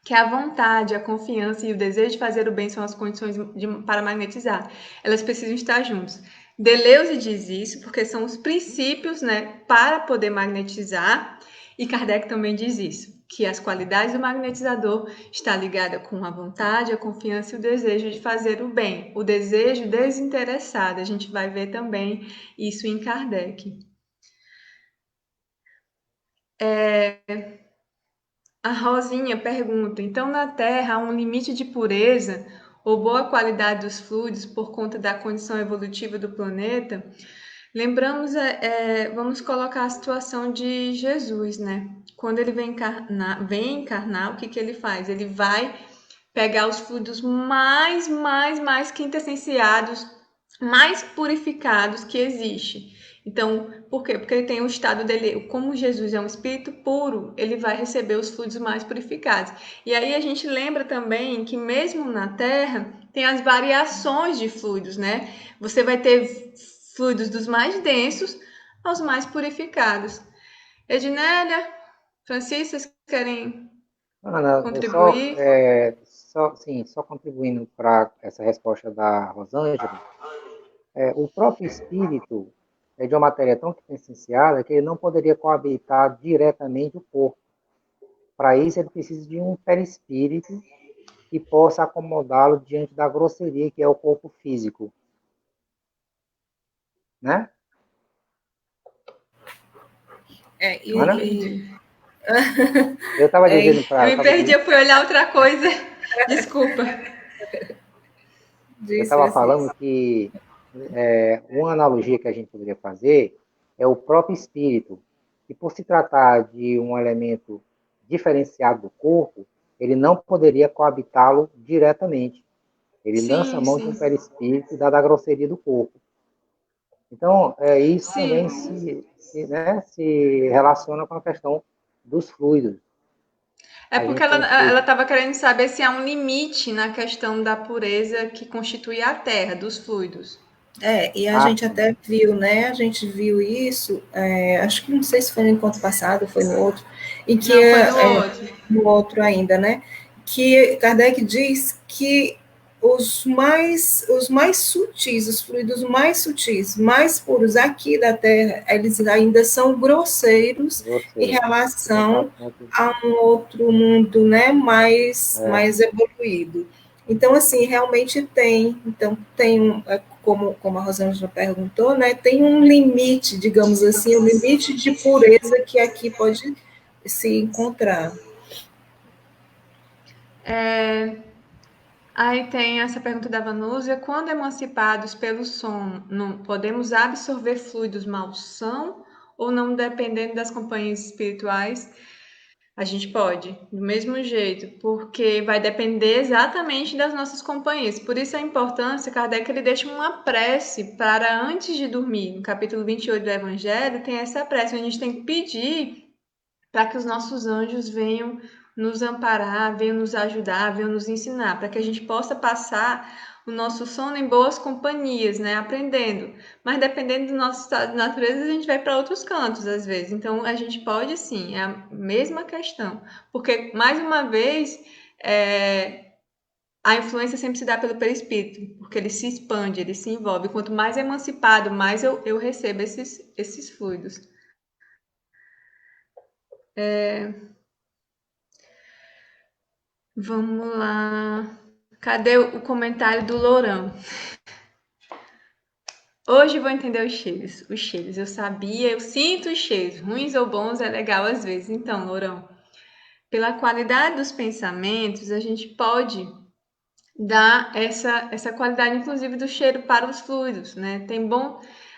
que a vontade, a confiança e o desejo de fazer o bem são as condições para magnetizar. Elas precisam estar juntas. Deleuze diz isso porque são os princípios, né, para poder magnetizar, e Kardec também diz isso, que as qualidades do magnetizador estão ligadas com a vontade, a confiança e o desejo de fazer o bem, o desejo desinteressado. A gente vai ver também isso em Kardec. A Rosinha pergunta, então na Terra há um limite de pureza ou boa qualidade dos fluidos por conta da condição evolutiva do planeta? Lembramos, vamos colocar a situação de Jesus, né? Quando ele vem encarnar, o que ele faz? Ele vai pegar os fluidos mais quintessenciados, mais purificados que existe. Então, por quê? Porque ele tem o estado dele, como Jesus é um espírito puro, ele vai receber os fluidos mais purificados. E aí a gente lembra também que mesmo na Terra tem as variações de fluidos, né? Você vai ter fluidos dos mais densos aos mais purificados. Ednélia, Francisca, vocês querem contribuir? Só contribuindo para essa resposta da Rosângela, o próprio espírito é de uma matéria tão quintessenciada que ele não poderia coabitar diretamente o corpo. Para isso, ele precisa de um perispírito que possa acomodá-lo diante da grosseria que é o corpo físico. Né? Eu estava dizendo para... Eu me perdi, eu fui olhar outra coisa. Desculpa. Eu estava falando que uma analogia que a gente poderia fazer é o próprio espírito, que por se tratar de um elemento diferenciado do corpo, ele não poderia coabitá-lo diretamente. Ele lança a mão de um perispírito dada a grosseria do corpo. Então, isso também se relaciona com a questão dos fluidos. Porque ela estava querendo saber se há um limite na questão da pureza que constitui a Terra, dos fluidos. E a gente até viu, né? A gente viu isso, acho que não sei se foi no encontro passado, foi no outro, e que não, foi no outro. No outro ainda, né? Que Kardec diz que os mais sutis, os fluidos mais sutis, mais puros aqui da Terra, eles ainda são grosseiros em relação a um outro mundo, né, mais evoluído. Então, assim, realmente tem. Então, como a Rosângela perguntou, né, tem um limite, digamos assim, um limite de pureza que aqui pode se encontrar. Aí tem essa pergunta da Vanúzia: quando emancipados pelo som, não podemos absorver fluidos malsão ou não, dependendo das companhias espirituais? A gente pode, do mesmo jeito, porque vai depender exatamente das nossas companhias. Por isso a importância, Kardec ele deixa uma prece para antes de dormir. No capítulo 28 do Evangelho tem essa prece, onde a gente tem que pedir para que os nossos anjos venham nos amparar, venham nos ajudar, venham nos ensinar, para que a gente possa passar o nosso sono em boas companhias, né? Aprendendo. Mas dependendo do nosso estado de natureza, a gente vai para outros cantos às vezes. Então a gente pode sim, é a mesma questão. Porque, mais uma vez, a influência sempre se dá pelo perispírito, porque ele se expande, ele se envolve. Quanto mais emancipado, mais eu recebo esses fluidos. Vamos lá. Cadê o comentário do Lourão? Hoje vou entender os cheiros. Os cheiros, eu sabia, eu sinto os cheiros. Ruins ou bons é legal às vezes. Então, Lourão, pela qualidade dos pensamentos, a gente pode dar essa qualidade, inclusive, do cheiro para os fluidos, né?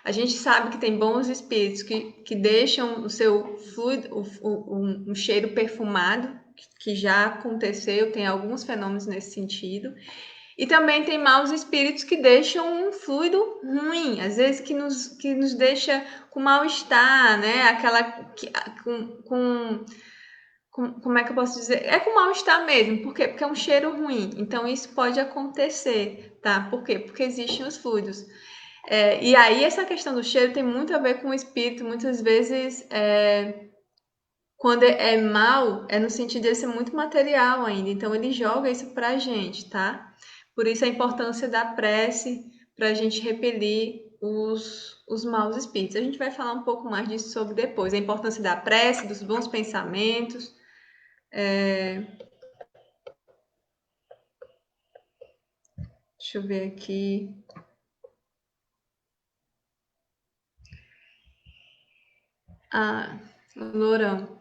A gente sabe que tem bons espíritos que deixam o seu fluido, um cheiro perfumado, que já aconteceu, tem alguns fenômenos nesse sentido. E também tem maus espíritos que deixam um fluido ruim, às vezes que nos deixa com mal-estar, né? Como é que eu posso dizer? É com mal-estar mesmo, porque é um cheiro ruim. Então, isso pode acontecer, tá? Por quê? Porque existem os fluidos. E aí, essa questão do cheiro tem muito a ver com o espírito. Muitas vezes, quando é mal, é no sentido de ser muito material ainda. Então, ele joga isso pra gente, tá? Por isso, a importância da prece para a gente repelir os maus espíritos. A gente vai falar um pouco mais disso sobre depois. A importância da prece, dos bons pensamentos. Deixa eu ver aqui. Lourão.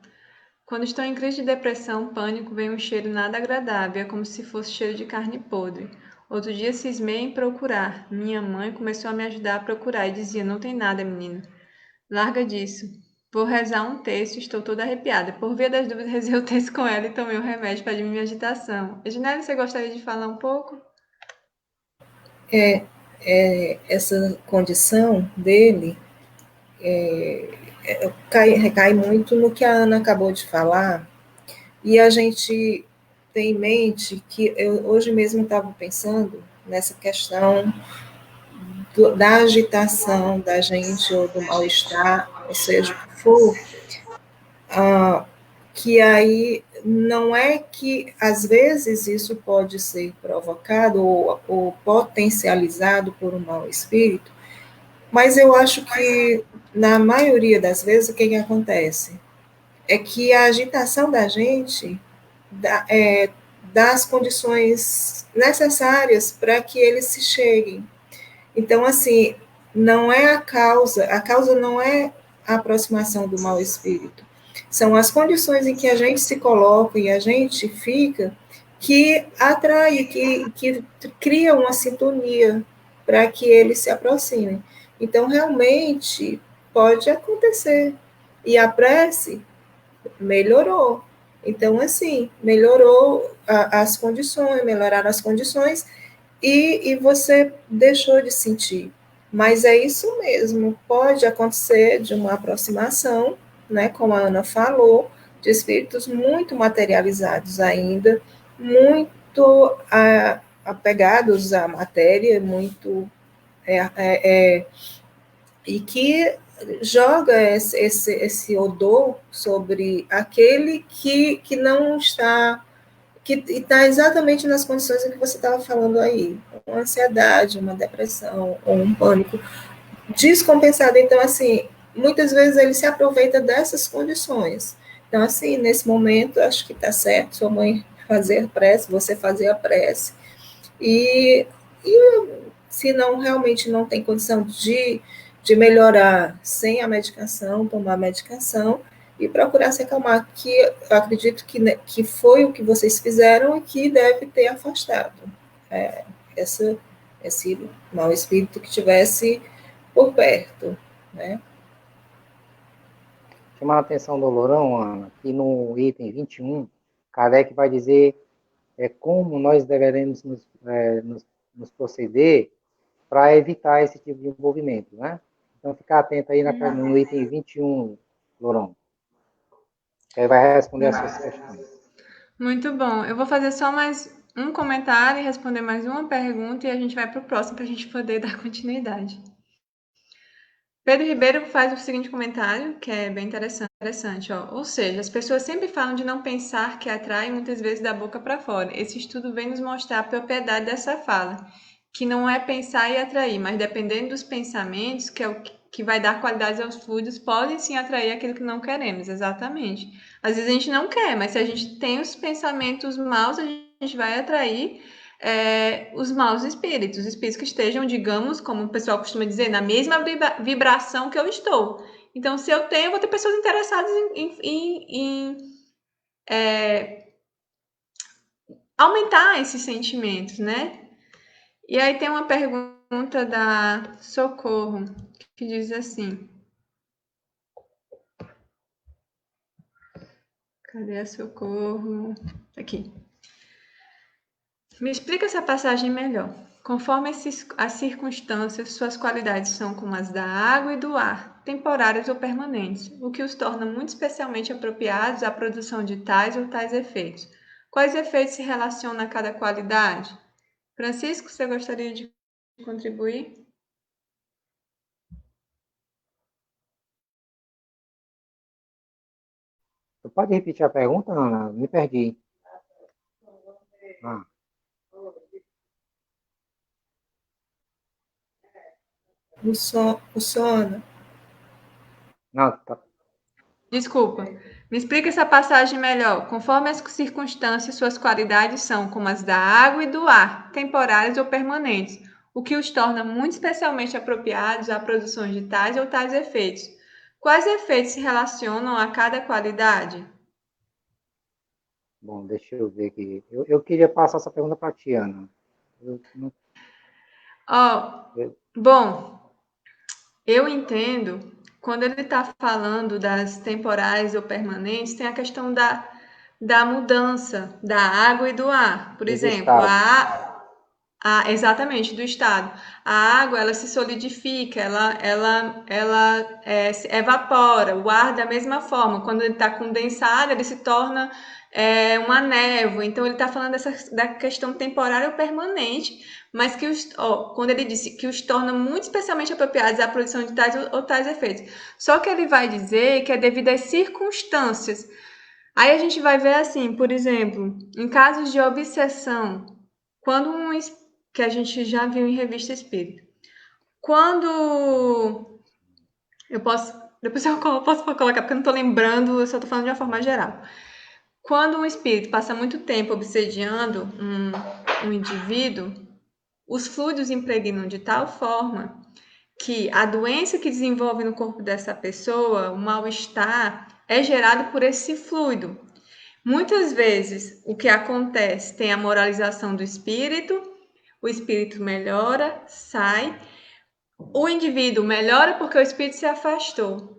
Quando estou em crise de depressão, pânico, vem um cheiro nada agradável, é como se fosse cheiro de carne podre. Outro dia cismei em procurar. Minha mãe começou a me ajudar a procurar e dizia: não tem nada, menina. Larga disso. Vou rezar um texto, estou toda arrepiada. Por via das dúvidas, rezei o texto com ela e tomei o remédio para diminuir a agitação. Edinelli, você gostaria de falar um pouco? Essa condição dele recai muito no que a Ana acabou de falar, e a gente tem em mente que eu hoje mesmo estava pensando nessa questão da agitação da gente, ou do mal-estar, ou seja, o que for, que aí não é que, às vezes, isso pode ser provocado ou potencializado por um mau espírito, mas eu acho que, na maioria das vezes, o que acontece? É que a agitação da gente dá as condições necessárias para que eles se cheguem. Então, assim, não é a causa não é a aproximação do mau espírito, são as condições em que a gente se coloca e a gente fica que atrai, que cria uma sintonia para que eles se aproximem. Então, realmente, pode acontecer. E a prece melhorou. Então, assim, melhorou as condições, melhoraram as condições, e você deixou de sentir. Mas é isso mesmo, pode acontecer de uma aproximação, né, como a Ana falou, de espíritos muito materializados ainda, muito apegados à matéria, muito e que joga esse odor sobre aquele que não está, que está exatamente nas condições em que você estava falando aí, uma ansiedade, uma depressão, ou um pânico descompensado. Então, assim, muitas vezes ele se aproveita dessas condições. Então, assim, nesse momento, acho que está certo sua mãe fazer prece, você fazer a prece, e se não realmente não tem condição de melhorar sem a medicação, tomar a medicação e procurar se acalmar, que eu acredito que foi o que vocês fizeram e que deve ter afastado esse mau espírito que tivesse por perto, né? Chamar a atenção do Lourão, Ana, que no item 21, Kardec vai dizer como nós deveremos nos proceder para evitar esse tipo de envolvimento, né? Então, ficar atento aí no item 21, Lourão, que aí vai responder as suas questões. Muito bom. Eu vou fazer só mais um comentário e responder mais uma pergunta e a gente vai para o próximo para a gente poder dar continuidade. Pedro Ribeiro faz o seguinte comentário, que é bem interessante. Ó. Ou seja, as pessoas sempre falam de não pensar que atrai muitas vezes da boca para fora. Esse estudo vem nos mostrar a propriedade dessa fala, que não é pensar e atrair, mas dependendo dos pensamentos, que é o que vai dar qualidade aos fluidos, podem sim atrair aquilo que não queremos, exatamente. Às vezes a gente não quer, mas se a gente tem os pensamentos maus, a gente vai atrair os maus espíritos, os espíritos que estejam, digamos, como o pessoal costuma dizer, na mesma vibração que eu estou. Então, se eu tenho, eu vou ter pessoas interessadas em aumentar esses sentimentos, né? E aí tem uma pergunta da Socorro, que diz assim... Cadê a Socorro? Aqui. Me explica essa passagem melhor. Conforme as circunstâncias, suas qualidades são como as da água e do ar, temporárias ou permanentes, o que os torna muito especialmente apropriados à produção de tais ou tais efeitos. Quais efeitos se relacionam a cada qualidade? Francisco, você gostaria de contribuir? Você pode repetir a pergunta, Ana? Me perdi. O sono. Não, tá. Desculpa. Me explica essa passagem melhor. Conforme as circunstâncias, suas qualidades são como as da água e do ar, temporárias ou permanentes, o que os torna muito especialmente apropriados à produção de tais ou tais efeitos. Quais efeitos se relacionam a cada qualidade? Bom, deixa eu ver aqui. Eu queria passar essa pergunta para a Tiana. Bom, eu entendo, quando ele está falando das temporais ou permanentes, tem a questão da mudança da água e do ar. Por exemplo, exatamente, do estado. A água, ela se solidifica, ela evapora. O ar, da mesma forma, quando ele está condensado, ele se torna uma névoa. Então, ele está falando da questão temporária ou permanente, mas que quando ele disse que os torna muito especialmente apropriados à produção de tais ou tais efeitos. Só que ele vai dizer que é devido às circunstâncias. Aí a gente vai ver assim, por exemplo, em casos de obsessão, quando que a gente já viu em revista espírita. Quando eu posso, depois eu posso colocar, porque eu não estou lembrando, eu só estou falando de uma forma geral. Quando um espírito passa muito tempo obsediando um indivíduo, os fluidos impregnam de tal forma que a doença que desenvolve no corpo dessa pessoa, o mal-estar, é gerado por esse fluido. Muitas vezes o que acontece tem a moralização do espírito, o espírito melhora, sai, o indivíduo melhora porque o espírito se afastou.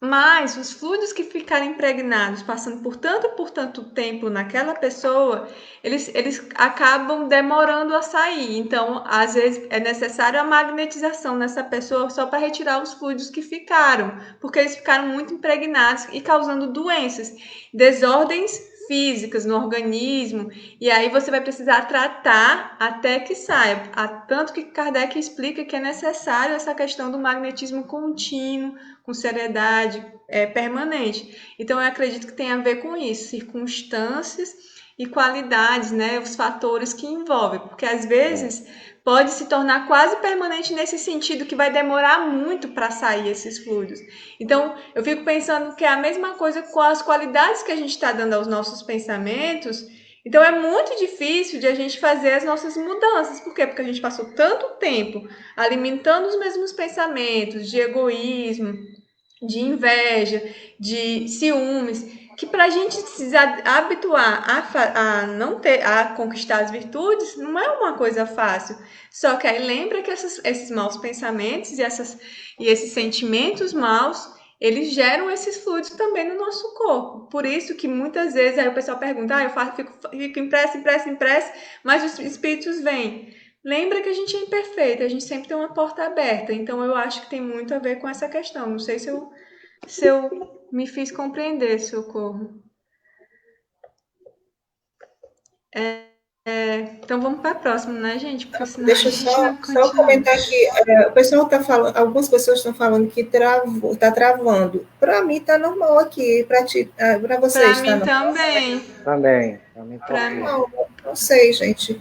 Mas os fluidos que ficarem impregnados, passando por tanto tempo naquela pessoa, eles acabam demorando a sair. Então, às vezes, é necessário a magnetização nessa pessoa só para retirar os fluidos que ficaram, porque eles ficaram muito impregnados e causando doenças, desordens físicas no organismo, e aí você vai precisar tratar até que saia. Tanto que Kardec explica que é necessário essa questão do magnetismo contínuo, com seriedade permanente. Então, eu acredito que tem a ver com isso, circunstâncias e qualidades, né? Os fatores que envolvem, porque às vezes pode se tornar quase permanente nesse sentido que vai demorar muito para sair esses fluidos. Então, eu fico pensando que é a mesma coisa com as qualidades que a gente está dando aos nossos pensamentos. Então, é muito difícil de a gente fazer as nossas mudanças. Por quê? Porque a gente passou tanto tempo alimentando os mesmos pensamentos de egoísmo, de inveja, de ciúmes, que para a gente se habituar a não ter, a conquistar as virtudes, não é uma coisa fácil. Só que aí lembra que esses maus pensamentos e esses sentimentos maus, eles geram esses fluidos também no nosso corpo. Por isso que muitas vezes aí o pessoal pergunta, fico impressa, mas os espíritos vêm. Lembra que a gente é imperfeito, a gente sempre tem uma porta aberta. Então eu acho que tem muito a ver com essa questão. Não sei se eu me fiz compreender, Socorro. Então vamos para a próxima, né, gente? Porque senão Deixa eu a gente não só continua. comentar que o pessoal está falando, algumas pessoas estão falando que está travando. Para mim está normal aqui, para vocês Para está mim normal? também. Também tá Para ok. mim, Não sei, gente.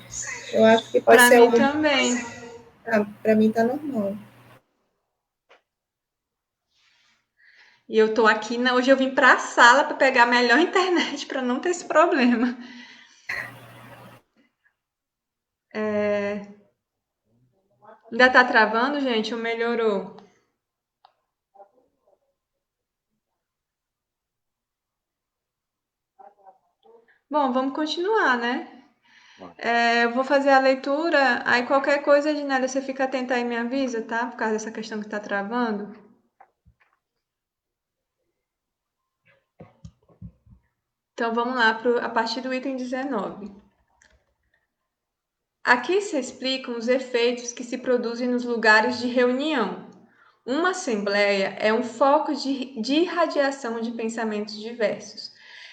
Eu acho que pode para ser mim algum. também. Para mim está normal. E eu tô aqui, hoje eu vim para a sala para pegar a melhor internet para não ter esse problema. Ainda tá travando, gente, ou melhorou? Bom, vamos continuar, né? Eu vou fazer a leitura, aí qualquer coisa, Edinelli, você fica atenta aí e me avisa, tá? Por causa dessa questão que tá travando. Então vamos lá a partir do item 19. Aqui se explicam os efeitos que se produzem nos lugares de reunião. Uma assembleia é um foco de irradiação de pensamentos diversos.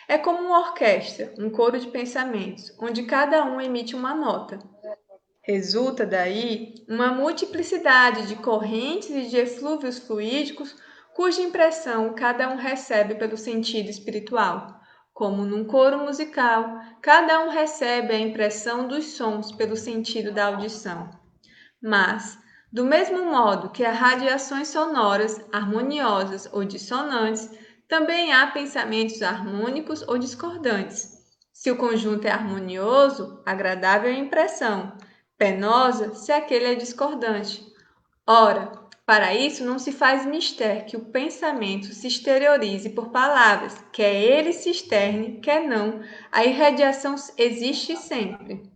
É como uma orquestra, um coro de pensamentos, onde cada um emite uma nota. Resulta daí uma multiplicidade de correntes e de eflúvios fluídicos cuja impressão cada um recebe pelo sentido espiritual. Como num coro musical, cada um recebe a impressão dos sons pelo sentido da audição. Mas, do mesmo modo que há radiações sonoras, harmoniosas ou dissonantes, também há pensamentos harmônicos ou discordantes. Se o conjunto é harmonioso, agradável à impressão, penosa se aquele é discordante. Ora, para isso não se faz mister que o pensamento se exteriorize por palavras, quer ele se externe, quer não, a irradiação existe sempre.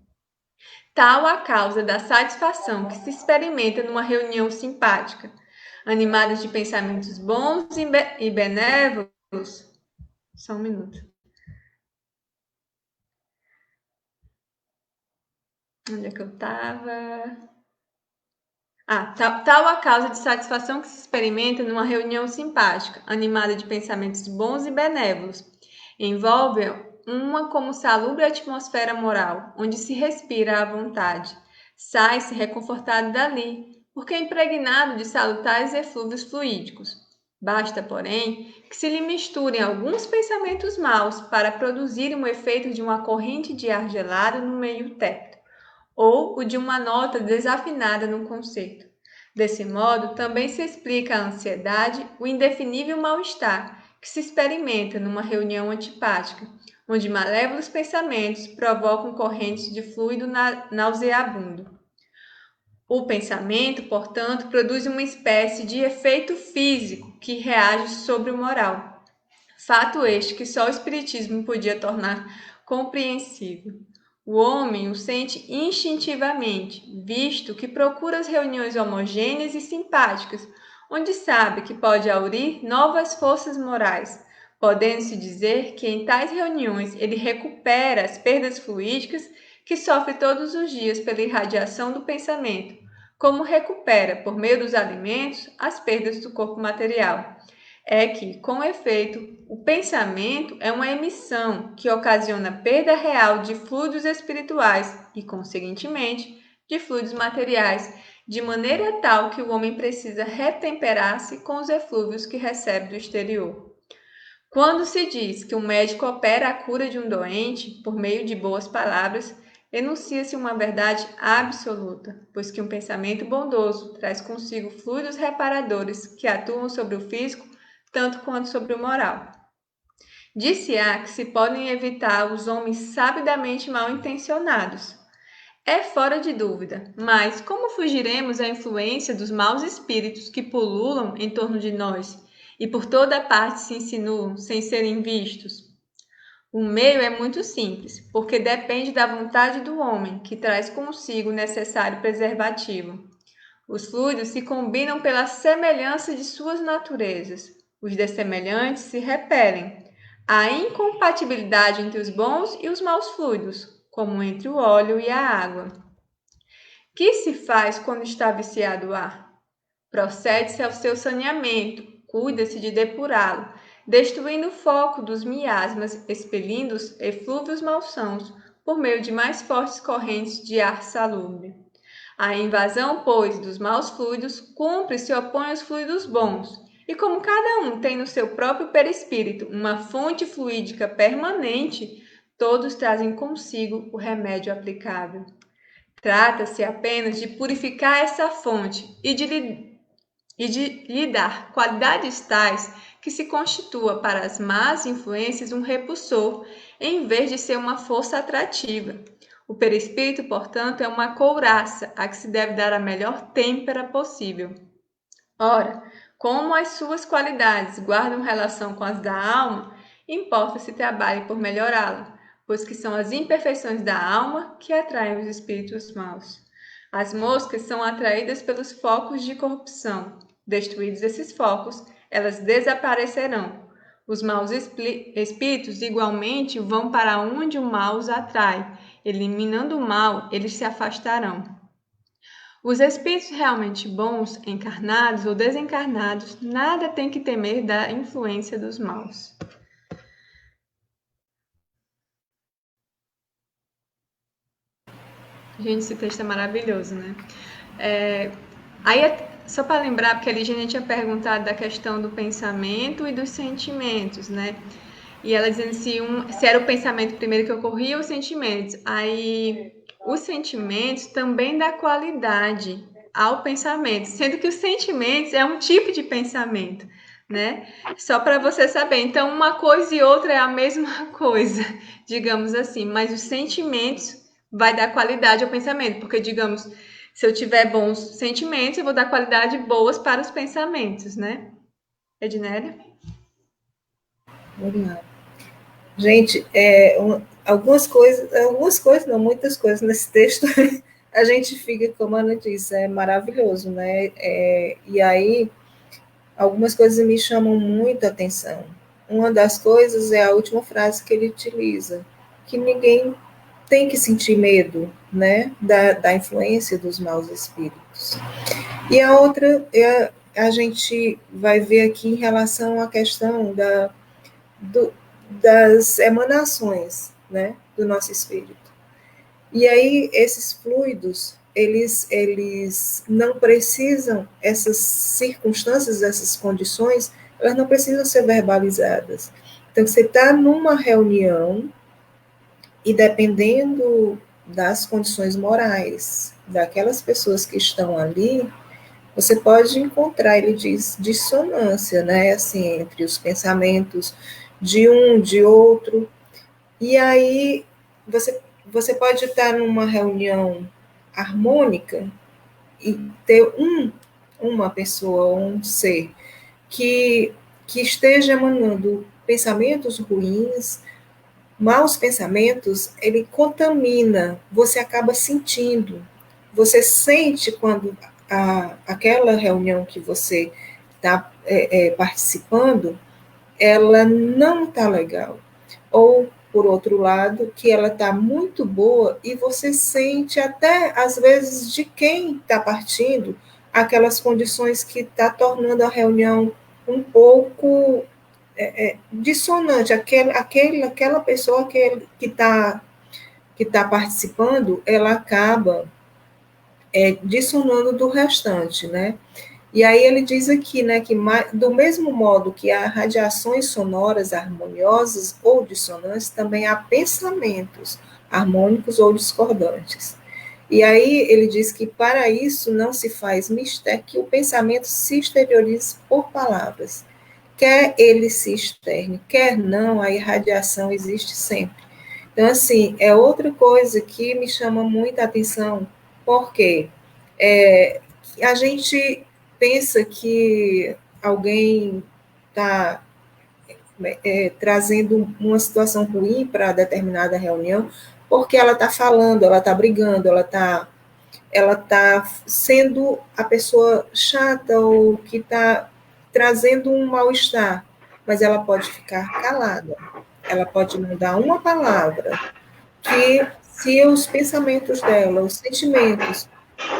Tal a causa da satisfação que se experimenta numa reunião simpática, animada de pensamentos bons e benévolos. Só um minuto. Onde é que eu estava? Tal a causa de satisfação que se experimenta numa reunião simpática, animada de pensamentos bons e benévolos. Envolve uma como salubre atmosfera moral, onde se respira à vontade. Sai-se reconfortado dali, porque é impregnado de salutares eflúvios fluídicos. Basta, porém, que se lhe misturem alguns pensamentos maus para produzirem o efeito de uma corrente de ar gelado no meio tépido, ou o de uma nota desafinada no concerto. Desse modo, também se explica a ansiedade, o indefinível mal-estar que se experimenta numa reunião antipática, onde malévolos pensamentos provocam correntes de fluido nauseabundo. O pensamento, portanto, produz uma espécie de efeito físico que reage sobre o moral. Fato este que só o Espiritismo podia tornar compreensível. O homem o sente instintivamente, visto que procura as reuniões homogêneas e simpáticas, onde sabe que pode aurir novas forças morais, podendo-se dizer que em tais reuniões ele recupera as perdas fluídicas que sofre todos os dias pela irradiação do pensamento, como recupera, por meio dos alimentos, as perdas do corpo material. É que, com efeito, o pensamento é uma emissão que ocasiona perda real de fluidos espirituais e, conseguintemente, de fluidos materiais, de maneira tal que o homem precisa retemperar-se com os eflúvios que recebe do exterior. Quando se diz que um médico opera a cura de um doente por meio de boas palavras, enuncia-se uma verdade absoluta, pois que um pensamento bondoso traz consigo fluidos reparadores que atuam sobre o físico tanto quanto sobre o moral. Disse-á que se podem evitar os homens sabidamente mal intencionados. É fora de dúvida, mas como fugiremos à influência dos maus espíritos que pululam em torno de nós e por toda parte se insinuam sem serem vistos? O meio é muito simples, porque depende da vontade do homem, que traz consigo o necessário preservativo. Os fluidos se combinam pela semelhança de suas naturezas. Os dessemelhantes se repelem. Há incompatibilidade entre os bons e os maus fluidos, como entre o óleo e a água. Que se faz quando está viciado o ar? Procede-se ao seu saneamento, cuida-se de depurá-lo, destruindo o foco dos miasmas, expelindo os eflúvios malsãos por meio de mais fortes correntes de ar salubre. A invasão, pois, dos maus fluidos cumpre se opõe aos fluidos bons, e como cada um tem no seu próprio perispírito uma fonte fluídica permanente, todos trazem consigo o remédio aplicável. Trata-se apenas de purificar essa fonte e de lhe dar qualidades tais que se constitua para as más influências um repulsor, em vez de ser uma força atrativa. O perispírito, portanto, é uma couraça a que se deve dar a melhor têmpera possível. Ora, como as suas qualidades guardam relação com as da alma, importa se trabalhe por melhorá-la, pois que são as imperfeições da alma que atraem os espíritos maus. As moscas são atraídas pelos focos de corrupção. Destruídos esses focos, elas desaparecerão. Os maus espíritos, igualmente, vão para onde o mal os atrai. Eliminando o mal, eles se afastarão. Os espíritos realmente bons, encarnados ou desencarnados, nada têm que temer da influência dos maus. Gente, esse texto é maravilhoso, né? Só para lembrar, porque a Ligiane tinha perguntado da questão do pensamento e dos sentimentos, né? E ela dizendo se era o pensamento primeiro que ocorria ou os sentimentos. Aí, os sentimentos também dão qualidade ao pensamento, sendo que os sentimentos é um tipo de pensamento, né? Só para você saber. Então, uma coisa e outra é a mesma coisa, digamos assim. Mas os sentimentos vai dar qualidade ao pensamento, porque, digamos, se eu tiver bons sentimentos, eu vou dar qualidade boas para os pensamentos, né? Ednélia? Obrigada. Gente, algumas coisas, não, muitas coisas nesse texto, a gente fica, como a Ana disse, é maravilhoso, né? E aí, algumas coisas me chamam muito a atenção. Uma das coisas é a última frase que ele utiliza, que ninguém tem que sentir medo, né, da influência dos maus espíritos. E a outra, a gente vai ver aqui em relação à questão das emanações, né, do nosso espírito. E aí, esses fluidos, eles não precisam, essas circunstâncias, essas condições, elas não precisam ser verbalizadas. Então, você está numa reunião e dependendo das condições morais daquelas pessoas que estão ali, você pode encontrar, ele diz, dissonância, né, assim, entre os pensamentos de um, de outro, e aí você pode estar numa reunião harmônica e ter uma pessoa, um ser, que esteja emanando pensamentos ruins, maus pensamentos, ele contamina, você acaba sentindo. Você sente quando aquela reunião que você está participando, ela não está legal. Ou, por outro lado, que ela está muito boa e você sente até, às vezes, de quem está partindo, aquelas condições que está tornando a reunião um pouco dissonante. Aquela pessoa que está participando, ela acaba dissonando do restante, né? E aí ele diz aqui, né, que do mesmo modo que há radiações sonoras harmoniosas ou dissonantes, também há pensamentos harmônicos ou discordantes. E aí ele diz que para isso não se faz mistério que o pensamento se exteriorize por palavras. Quer ele se externe, quer não, a irradiação existe sempre. Então, assim, é outra coisa que me chama muita atenção, porque é, a gente pensa que alguém está trazendo uma situação ruim para determinada reunião, porque ela está falando, ela está brigando, ela tá sendo a pessoa chata ou que está trazendo um mal-estar, mas ela pode ficar calada, ela pode mandar uma palavra que, se os pensamentos dela, os sentimentos,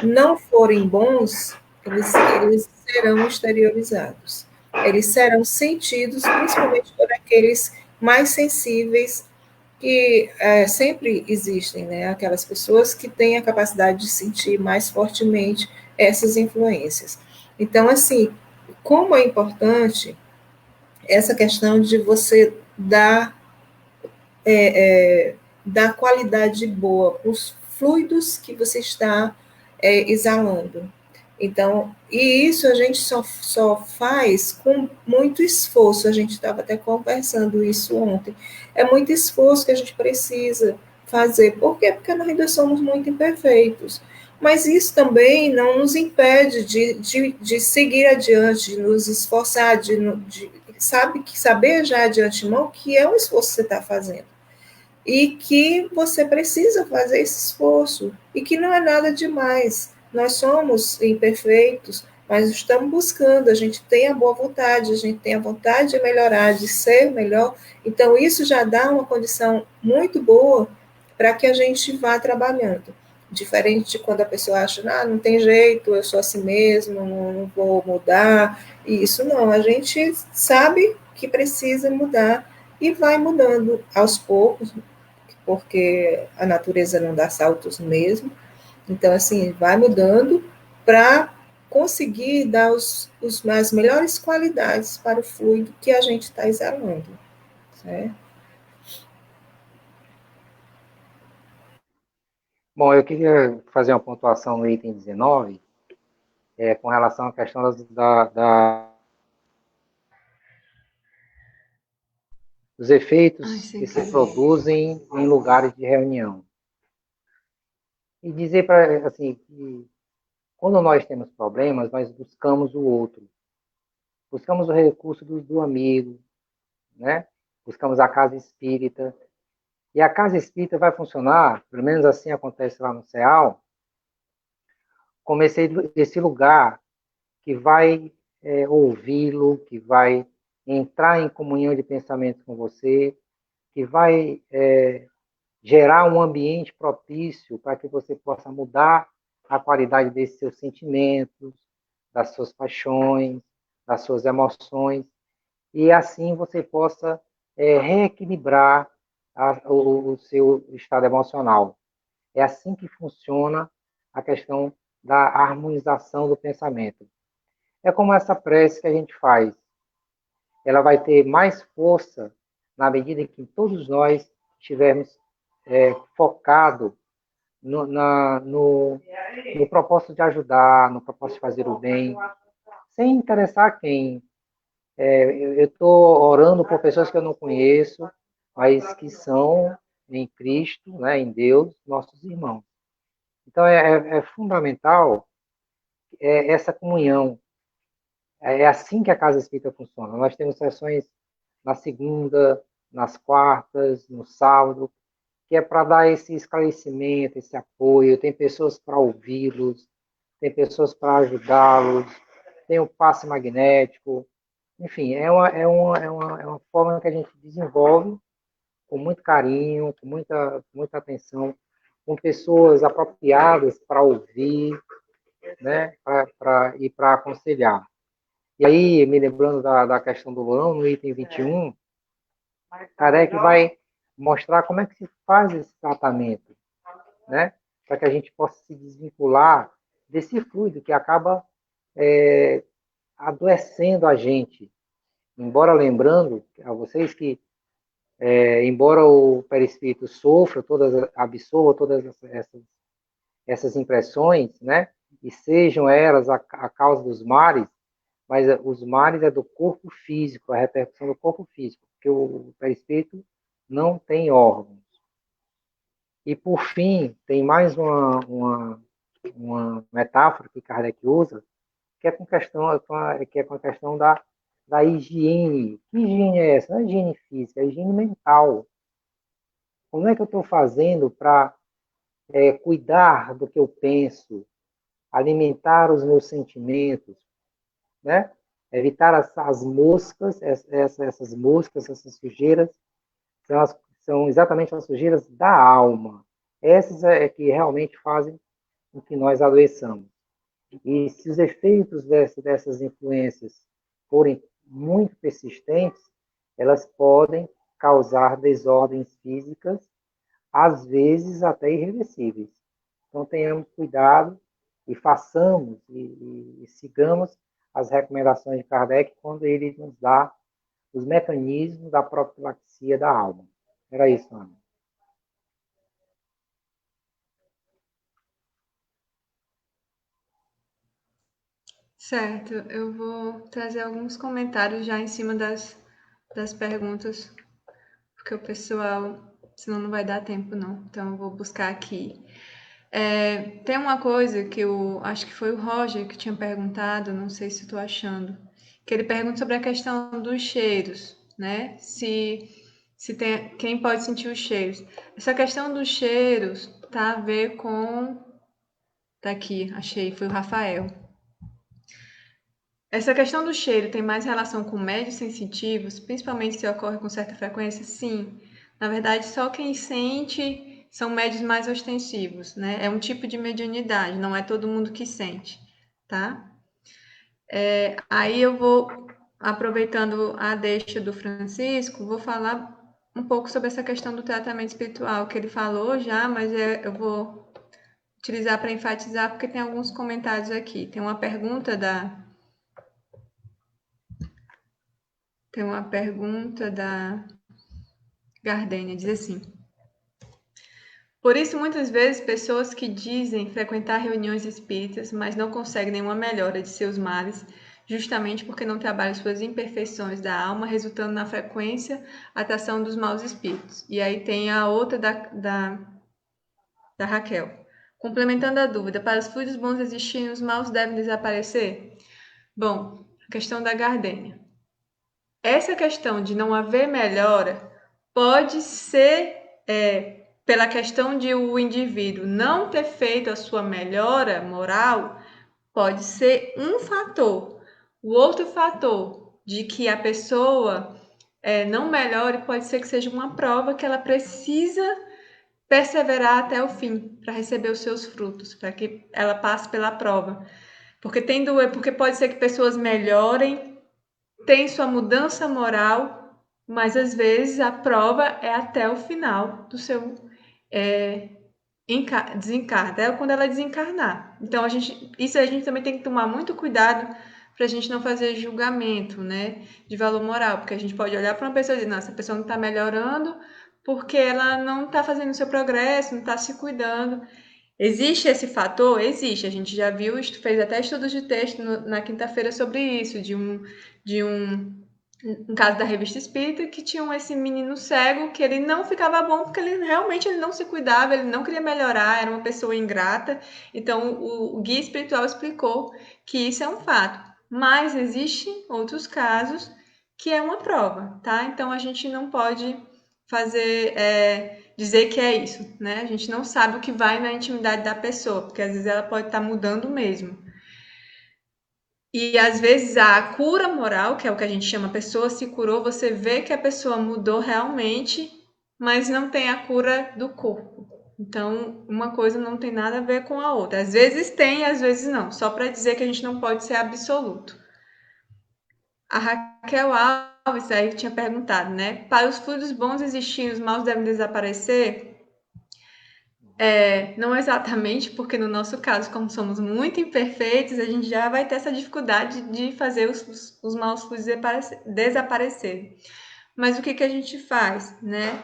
não forem bons, eles serão exteriorizados. Eles serão sentidos, principalmente por aqueles mais sensíveis, que sempre existem, né? Aquelas pessoas que têm a capacidade de sentir mais fortemente essas influências. Então, assim, como é importante essa questão de você dar qualidade boa para os fluidos que você está exalando. Então, e isso a gente só faz com muito esforço. A gente estava até conversando isso ontem. É muito esforço que a gente precisa fazer. Por quê? Porque nós ainda somos muito imperfeitos. Mas isso também não nos impede de seguir adiante, de nos esforçar, saber já de antemão que é um esforço que você está fazendo e que você precisa fazer esse esforço e que não é nada demais. Nós somos imperfeitos, mas estamos buscando, a gente tem a boa vontade, a gente tem a vontade de melhorar, de ser melhor, então isso já dá uma condição muito boa para que a gente vá trabalhando. Diferente de quando a pessoa acha, não tem jeito, eu sou assim mesmo, não vou mudar, e isso não, a gente sabe que precisa mudar e vai mudando aos poucos, porque a natureza não dá saltos mesmo. Então, assim, vai mudando para conseguir dar as melhores qualidades para o fluido que a gente está exalando. Certo? Bom, eu queria fazer uma pontuação no item 19, com relação à questão dos efeitos que se produzem em lugares de reunião. E dizer para assim que quando nós temos problemas, nós buscamos o outro, buscamos o recurso do amigo, né? Buscamos a casa espírita. E a casa espírita vai funcionar, pelo menos assim acontece lá no CEAL, como esse lugar que vai ouvi-lo, que vai entrar em comunhão de pensamento com você, que vai gerar um ambiente propício para que você possa mudar a qualidade desses seus sentimentos, das suas paixões, das suas emoções, e assim você possa reequilibrar o seu estado emocional. É assim que funciona a questão da harmonização do pensamento. É como essa prece que a gente faz. Ela vai ter mais força na medida em que todos nós estivermos focado no propósito de ajudar, no propósito de fazer o bem, sem interessar quem. Eu estou orando por pessoas que eu não conheço, mas que são em Cristo, né, em Deus, nossos irmãos. Então, é fundamental essa comunhão. É assim que a Casa Espírita funciona. Nós temos sessões na segunda, nas quartas, no sábado, que é para dar esse esclarecimento, esse apoio. Tem pessoas para ouvi-los, tem pessoas para ajudá-los, tem o passe magnético. Enfim, é uma forma que a gente desenvolve com muito carinho, com muita atenção, com pessoas apropriadas para ouvir, né, e para aconselhar. E aí, me lembrando da questão do Leão, no item 21, Kardec vai mostrar como é que se faz esse tratamento, né, para que a gente possa se desvincular desse fluido que acaba adoecendo a gente. Embora lembrando a vocês que, embora o perispírito sofra, absorva todas essas impressões, né? E sejam elas a causa dos males, mas os males é do corpo físico, a repercussão do corpo físico, porque o perispírito não tem órgãos. E, por fim, tem mais uma metáfora que Kardec usa, que é com a questão da higiene. Que higiene é essa? Não é higiene física, é higiene mental. Como é que eu estou fazendo para cuidar do que eu penso, alimentar os meus sentimentos, né? Evitar as moscas, essas moscas, essas sujeiras, são exatamente as sujeiras da alma. Essas é que realmente fazem com que nós adoeçamos. E se os efeitos dessas influências forem muito persistentes, elas podem causar desordens físicas, às vezes até irreversíveis. Então, tenhamos cuidado e façamos e sigamos as recomendações de Kardec quando ele nos dá os mecanismos da profilaxia da alma. Era isso, Ana. Certo, eu vou trazer alguns comentários já em cima das perguntas, porque o pessoal, senão não vai dar tempo não. Então eu vou buscar aqui. Tem uma coisa que eu acho que foi o Roger que tinha perguntado, não sei se estou achando, que ele pergunta sobre a questão dos cheiros, né? Se tem quem pode sentir os cheiros. Essa questão dos cheiros tá a ver com. Tá aqui, achei, foi o Rafael. Essa questão do cheiro tem mais relação com médios sensitivos, principalmente se ocorre com certa frequência? Sim. Na verdade, só quem sente são médios mais ostensivos, né? É um tipo de mediunidade, não é todo mundo que sente, tá? Aí eu vou, aproveitando a deixa do Francisco, vou falar um pouco sobre essa questão do tratamento espiritual, que ele falou já, mas eu vou utilizar para enfatizar, porque tem alguns comentários aqui. Tem uma pergunta da Gardênia, diz assim: por isso, muitas vezes, pessoas que dizem frequentar reuniões espíritas, mas não conseguem nenhuma melhora de seus males, justamente porque não trabalham suas imperfeições da alma, resultando na frequência atração dos maus espíritos. E aí tem a outra da Raquel. Complementando a dúvida, para os fluidos bons existirem, os maus devem desaparecer? Bom, a questão da Gardênia. Essa questão de não haver melhora pode ser pela questão de o indivíduo não ter feito a sua melhora moral, pode ser um fator. O outro fator de que a pessoa não melhore pode ser que seja uma prova que ela precisa perseverar até o fim para receber os seus frutos, para que ela passe pela prova. Porque pode ser que pessoas melhorem, tem sua mudança moral, mas às vezes a prova é até o final do seu desencarne, até quando ela desencarnar. Então isso a gente também tem que tomar muito cuidado para a gente não fazer julgamento, né, de valor moral, porque a gente pode olhar para uma pessoa e dizer, nossa, essa pessoa não está melhorando porque ela não está fazendo o seu progresso, não está se cuidando. Existe esse fator? Existe. A gente já viu, fez até estudos de texto na quinta-feira sobre isso, de um caso da Revista Espírita, que tinha esse menino cego que ele não ficava bom porque ele realmente não se cuidava, ele não queria melhorar, era uma pessoa ingrata. Então, o guia espiritual explicou que isso é um fato. Mas existem outros casos que é uma prova, tá? Então, a gente não pode dizer que é isso, né? A gente não sabe o que vai na intimidade da pessoa, porque às vezes ela pode estar mudando mesmo. E às vezes a cura moral, que é o que a gente chama, a pessoa se curou, você vê que a pessoa mudou realmente, mas não tem a cura do corpo. Então, uma coisa não tem nada a ver com a outra. Às vezes tem, às vezes não. Só para dizer que a gente não pode ser absoluto. A Raquel Alves aí tinha perguntado, né? Para os fluidos bons existirem, os maus devem desaparecer? Não exatamente, porque no nosso caso, como somos muito imperfeitos, a gente já vai ter essa dificuldade de fazer os maus fluidos desaparecerem. Mas o que a gente faz, né?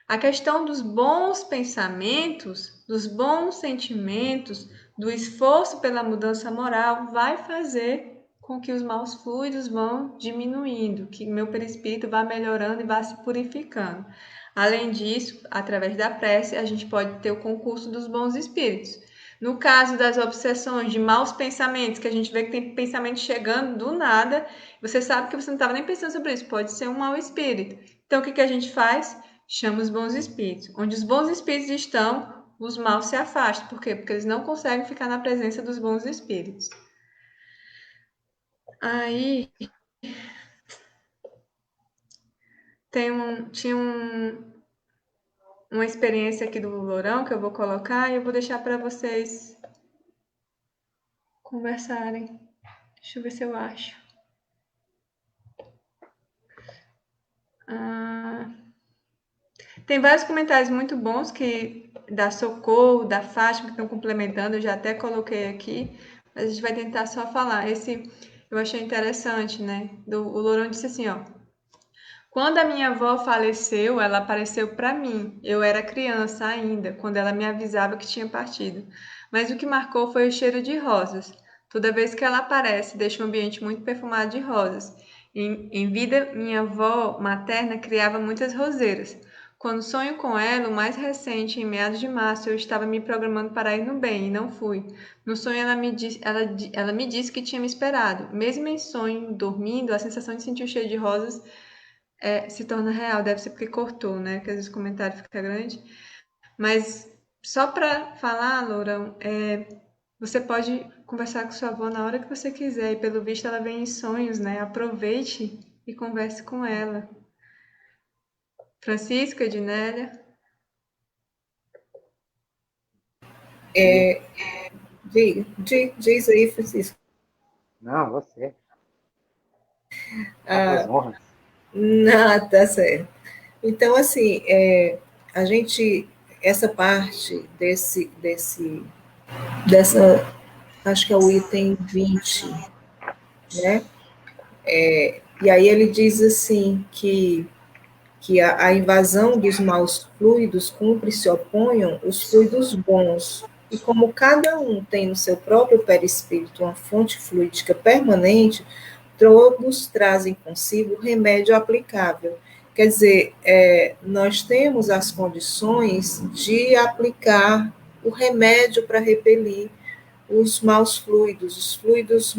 A questão dos bons pensamentos, dos bons sentimentos, do esforço pela mudança moral vai fazer com que os maus fluidos vão diminuindo, que meu perispírito vá melhorando e vá se purificando. Além disso, através da prece, a gente pode ter o concurso dos bons espíritos. No caso das obsessões, de maus pensamentos, que a gente vê que tem pensamento chegando do nada, você sabe que você não estava nem pensando sobre isso, pode ser um mau espírito. Então, o que a gente faz? Chama os bons espíritos. Onde os bons espíritos estão, os maus se afastam. Por quê? Porque eles não conseguem ficar na presença dos bons espíritos. Aí, tinha uma experiência aqui do Lourão que eu vou colocar e eu vou deixar para vocês conversarem. Deixa eu ver se eu acho. Tem vários comentários muito bons que da Socorro, da Fátima, que estão complementando, eu já até coloquei aqui, mas a gente vai tentar só falar. Esse eu achei interessante, né? O Lourão disse assim, ó. Quando a minha avó faleceu, ela apareceu para mim. Eu era criança ainda, quando ela me avisava que tinha partido. Mas o que marcou foi o cheiro de rosas. Toda vez que ela aparece, deixa o ambiente muito perfumado de rosas. Em vida, minha avó materna criava muitas roseiras. Quando sonho com ela, o mais recente, em meados de março, eu estava me programando para ir no bem e não fui. No sonho, ela me disse que tinha me esperado. Mesmo em sonho, dormindo, a sensação de sentir o cheiro de rosas se torna real. Deve ser porque cortou, né? Que às vezes o comentário fica grande. Mas só para falar, Lourão, você pode conversar com sua avó na hora que você quiser. E pelo visto ela vem em sonhos, né? Aproveite e converse com ela. Francisca, Ednélia? Diz aí, Francisco. Não, você. As honras. Não, tá certo. Então, assim, a gente, essa parte dessa, acho que é o item 20, né? E aí ele diz assim que a invasão dos maus fluidos cumpre se oponham os fluidos bons. E como cada um tem no seu próprio perispírito uma fonte fluídica permanente, todos trazem consigo remédio aplicável. Quer dizer, nós temos as condições de aplicar o remédio para repelir os maus fluidos, os fluidos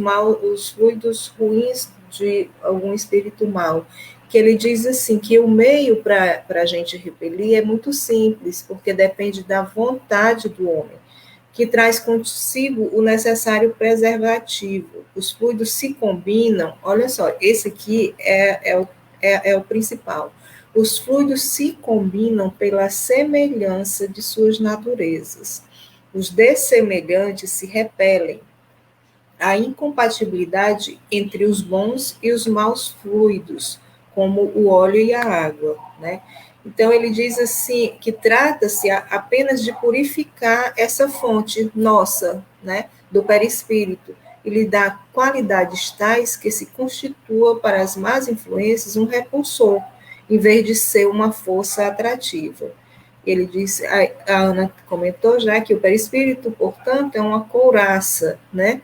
ruins de algum espírito mau. Que ele diz assim, que o meio para a gente repelir é muito simples, porque depende da vontade do homem, que traz consigo o necessário preservativo. Os fluidos se combinam, olha só, esse aqui é o principal. Os fluidos se combinam pela semelhança de suas naturezas. Os dessemelhantes se repelem. A incompatibilidade entre os bons e os maus fluidos, como o óleo e a água, né? Então, ele diz assim, que trata-se apenas de purificar essa fonte nossa, né, do perispírito, e lhe dá qualidades tais que se constitua para as más influências um repulsor, em vez de ser uma força atrativa. Ele disse, a Ana comentou já que o perispírito, portanto, é uma couraça, né,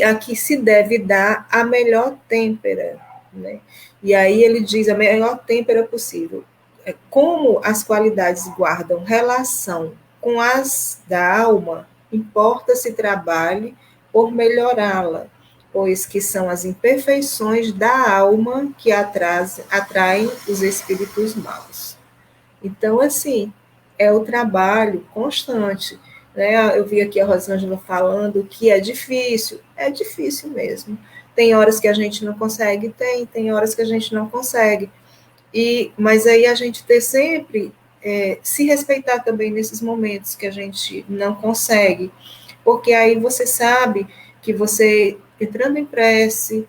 a que se deve dar a melhor têmpera, né? E aí ele diz a melhor têmpera possível. Como as qualidades guardam relação com as da alma, importa se trabalhe por melhorá-la, pois que são as imperfeições da alma que atraem os espíritos maus. Então, assim, é o trabalho constante, né? Eu vi aqui a Rosângela falando que é difícil mesmo. Tem horas que a gente não consegue, tem horas que a gente não consegue. Mas aí a gente ter sempre, se respeitar também nesses momentos que a gente não consegue, porque aí você sabe que você, entrando em prece,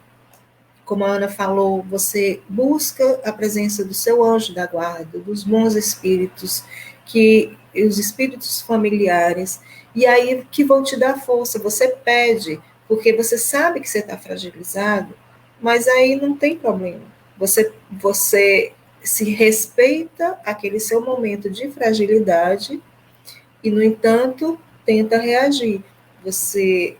como a Ana falou, você busca a presença do seu anjo da guarda, dos bons espíritos, que os espíritos familiares, e aí que vão te dar força. Você pede, porque você sabe que você está fragilizado, mas aí não tem problema. Você se respeita aquele seu momento de fragilidade e, no entanto, tenta reagir. Você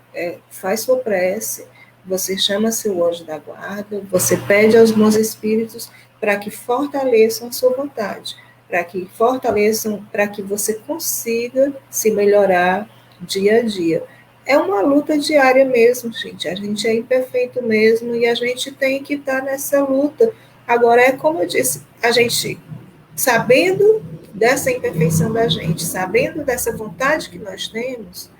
faz sua prece, você chama seu anjo da guarda, você pede aos bons espíritos para que fortaleçam a sua vontade, para que fortaleçam, para que você consiga se melhorar dia a dia. É uma luta diária mesmo, gente. A gente é imperfeito mesmo e a gente tem que estar nessa luta. Agora, é como eu disse, a gente, sabendo dessa imperfeição da gente, sabendo dessa vontade que nós temos,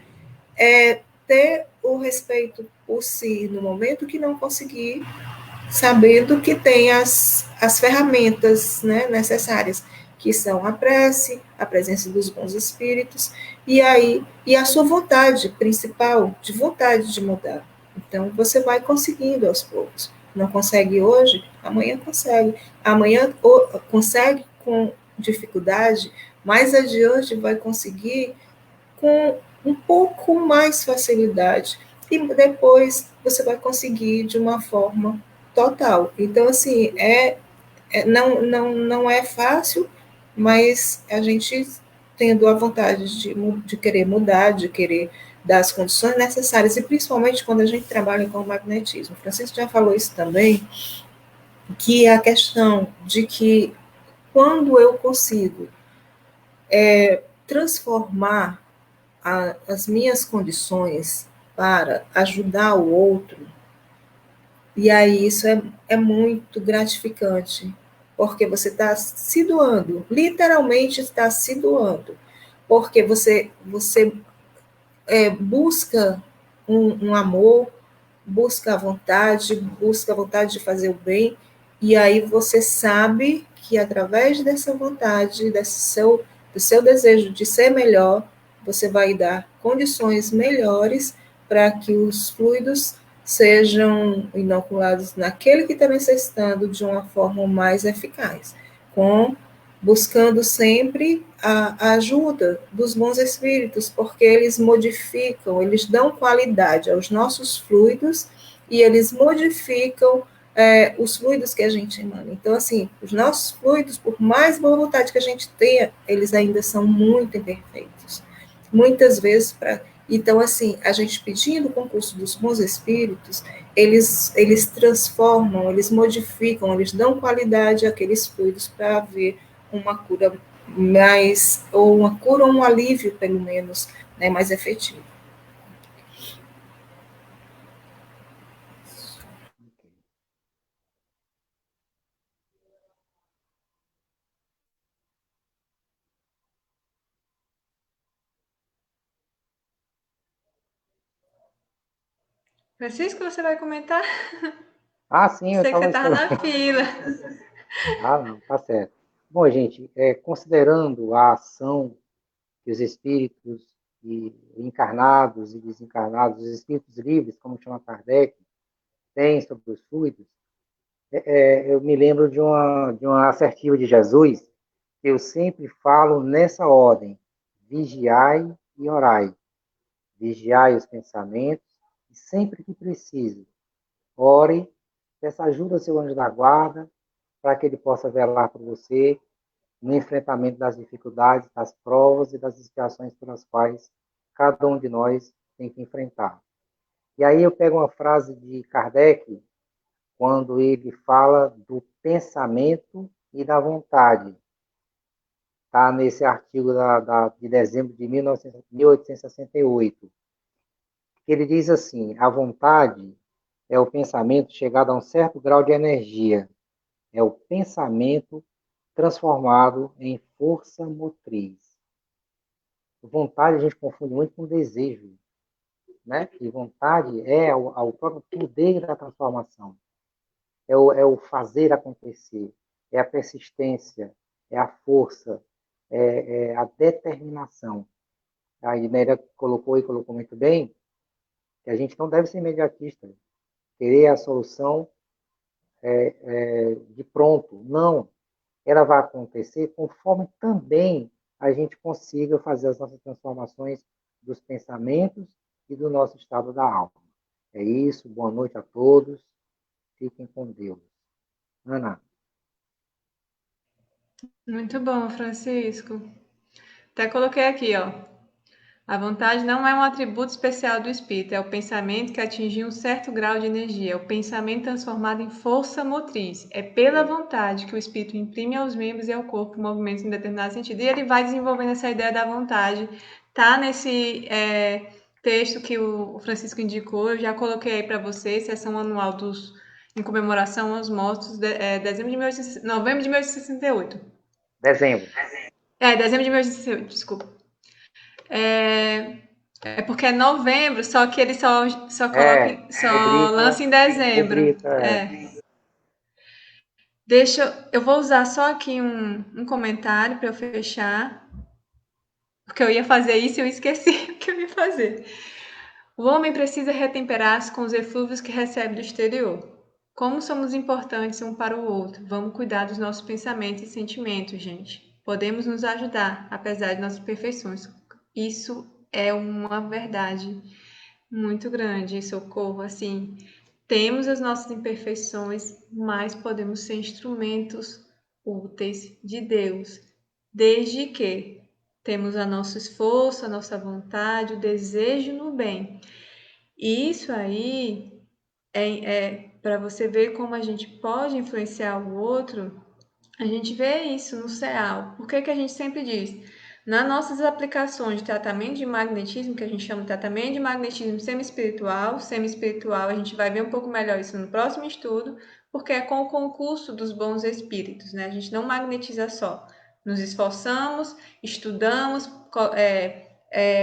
é ter o respeito por si no momento que não conseguir, sabendo que tem as ferramentas, né, necessárias, que são a prece, a presença dos bons espíritos, e a sua vontade principal, de vontade de mudar. Então, você vai conseguindo aos poucos. Não consegue hoje, amanhã consegue. Amanhã consegue com dificuldade, mais adiante vai conseguir com um pouco mais facilidade. E depois você vai conseguir de uma forma total. Então, assim, não é fácil, mas a gente tendo a vontade de querer mudar, de querer dar as condições necessárias, e principalmente quando a gente trabalha com o magnetismo. O Francisco já falou isso também, que a questão de que quando eu consigo transformar as minhas condições para ajudar o outro, e aí isso é muito gratificante, porque você está se doando, literalmente está se doando, porque você busca um amor, busca a vontade de fazer o bem, e aí você sabe que através dessa vontade, do seu desejo de ser melhor, você vai dar condições melhores para que os fluidos sejam inoculados naquele que está necessitando de uma forma mais eficaz, com buscando sempre a ajuda dos bons espíritos, porque eles modificam, eles dão qualidade aos nossos fluidos e eles modificam os fluidos que a gente emana. Então, assim, os nossos fluidos, por mais boa vontade que a gente tenha, eles ainda são muito imperfeitos. Muitas vezes, então, assim, a gente pedindo o concurso dos bons espíritos, eles transformam, eles modificam, eles dão qualidade àqueles fluidos para haver uma cura mais, ou uma cura ou um alívio, pelo menos, né, mais efetivo. Francisco, você vai comentar? Ah, sim, eu Sei que você estava estava esperando. na fila. Ah, não, tá certo. Bom, gente, considerando a ação que os espíritos encarnados e desencarnados, os espíritos livres, como chama Kardec, têm sobre os fluidos, eu me lembro de uma assertiva de Jesus, que eu sempre falo nessa ordem: vigiai e orai. Vigiai os pensamentos, e sempre que preciso, ore, peça ajuda ao seu anjo da guarda, para que ele possa velar por você no enfrentamento das dificuldades, das provas e das expiações pelas quais cada um de nós tem que enfrentar. E aí eu pego uma frase de Kardec, quando ele fala do pensamento e da vontade. Está nesse artigo de dezembro de 1868. Ele diz assim: a vontade é o pensamento chegado a um certo grau de energia. É o pensamento transformado em força motriz. Vontade a gente confunde muito com desejo, né? E vontade é o próprio poder da transformação. É o fazer acontecer, é a persistência, é a força, é a determinação. A Inéria colocou muito bem, que a gente não deve ser imediatista, querer a solução de pronto. Não, ela vai acontecer conforme também a gente consiga fazer as nossas transformações dos pensamentos e do nosso estado da alma. É isso, boa noite a todos, fiquem com Deus. Ana. Muito bom, Francisco. Até coloquei aqui, ó. A vontade não é um atributo especial do espírito, é o pensamento que atingiu um certo grau de energia, é o pensamento transformado em força motriz. É pela vontade que o espírito imprime aos membros e ao corpo movimentos em determinado sentido. E ele vai desenvolvendo essa ideia da vontade. Tá nesse texto que o Francisco indicou, eu já coloquei aí para vocês, sessão anual em comemoração aos mortos, novembro de 1868. Dezembro. Dezembro de 1868, desculpa. É porque é novembro, só que ele só lança em dezembro. Eu vou usar só aqui um comentário para eu fechar, porque eu ia fazer isso e eu esqueci o que eu ia fazer. O homem precisa retemperar-se com os eflúvios que recebe do exterior. Como somos importantes um para o outro. Vamos cuidar dos nossos pensamentos e sentimentos, gente. Podemos nos ajudar, apesar de nossas imperfeições. Isso é uma verdade muito grande, Socorro. Assim, temos as nossas imperfeições, mas podemos ser instrumentos úteis de Deus, desde que temos a nosso esforço, a nossa vontade, o desejo no bem. E isso aí é para você ver como a gente pode influenciar o outro. A gente vê isso no CEAL. Por que a gente sempre diz? Nas nossas aplicações de tratamento de magnetismo, que a gente chama de tratamento de magnetismo semi-espiritual, a gente vai ver um pouco melhor isso no próximo estudo, porque é com o concurso dos bons espíritos, né? A gente não magnetiza só. Nos esforçamos, estudamos,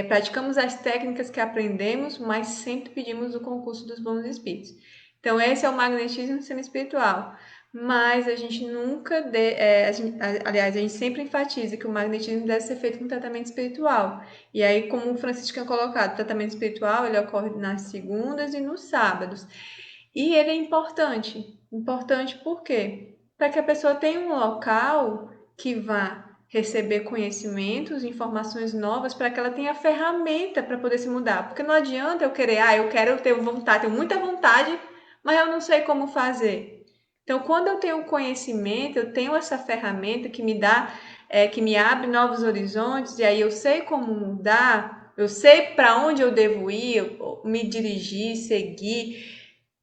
praticamos as técnicas que aprendemos, mas sempre pedimos o concurso dos bons espíritos. Então, esse é o magnetismo semi-espiritual. Mas a gente nunca, aliás, a gente sempre enfatiza que o magnetismo deve ser feito com tratamento espiritual. E aí, como o Francisco tinha colocado, o tratamento espiritual ele ocorre nas segundas e nos sábados. E ele é importante. Importante por quê? Para que a pessoa tenha um local que vá receber conhecimentos, informações novas, para que ela tenha ferramenta para poder se mudar. Porque não adianta eu querer, eu quero ter vontade, tenho muita vontade, mas eu não sei como fazer. Então, quando eu tenho conhecimento, eu tenho essa ferramenta que me dá, que me abre novos horizontes, e aí eu sei como mudar, eu sei para onde eu devo ir, me dirigir, seguir,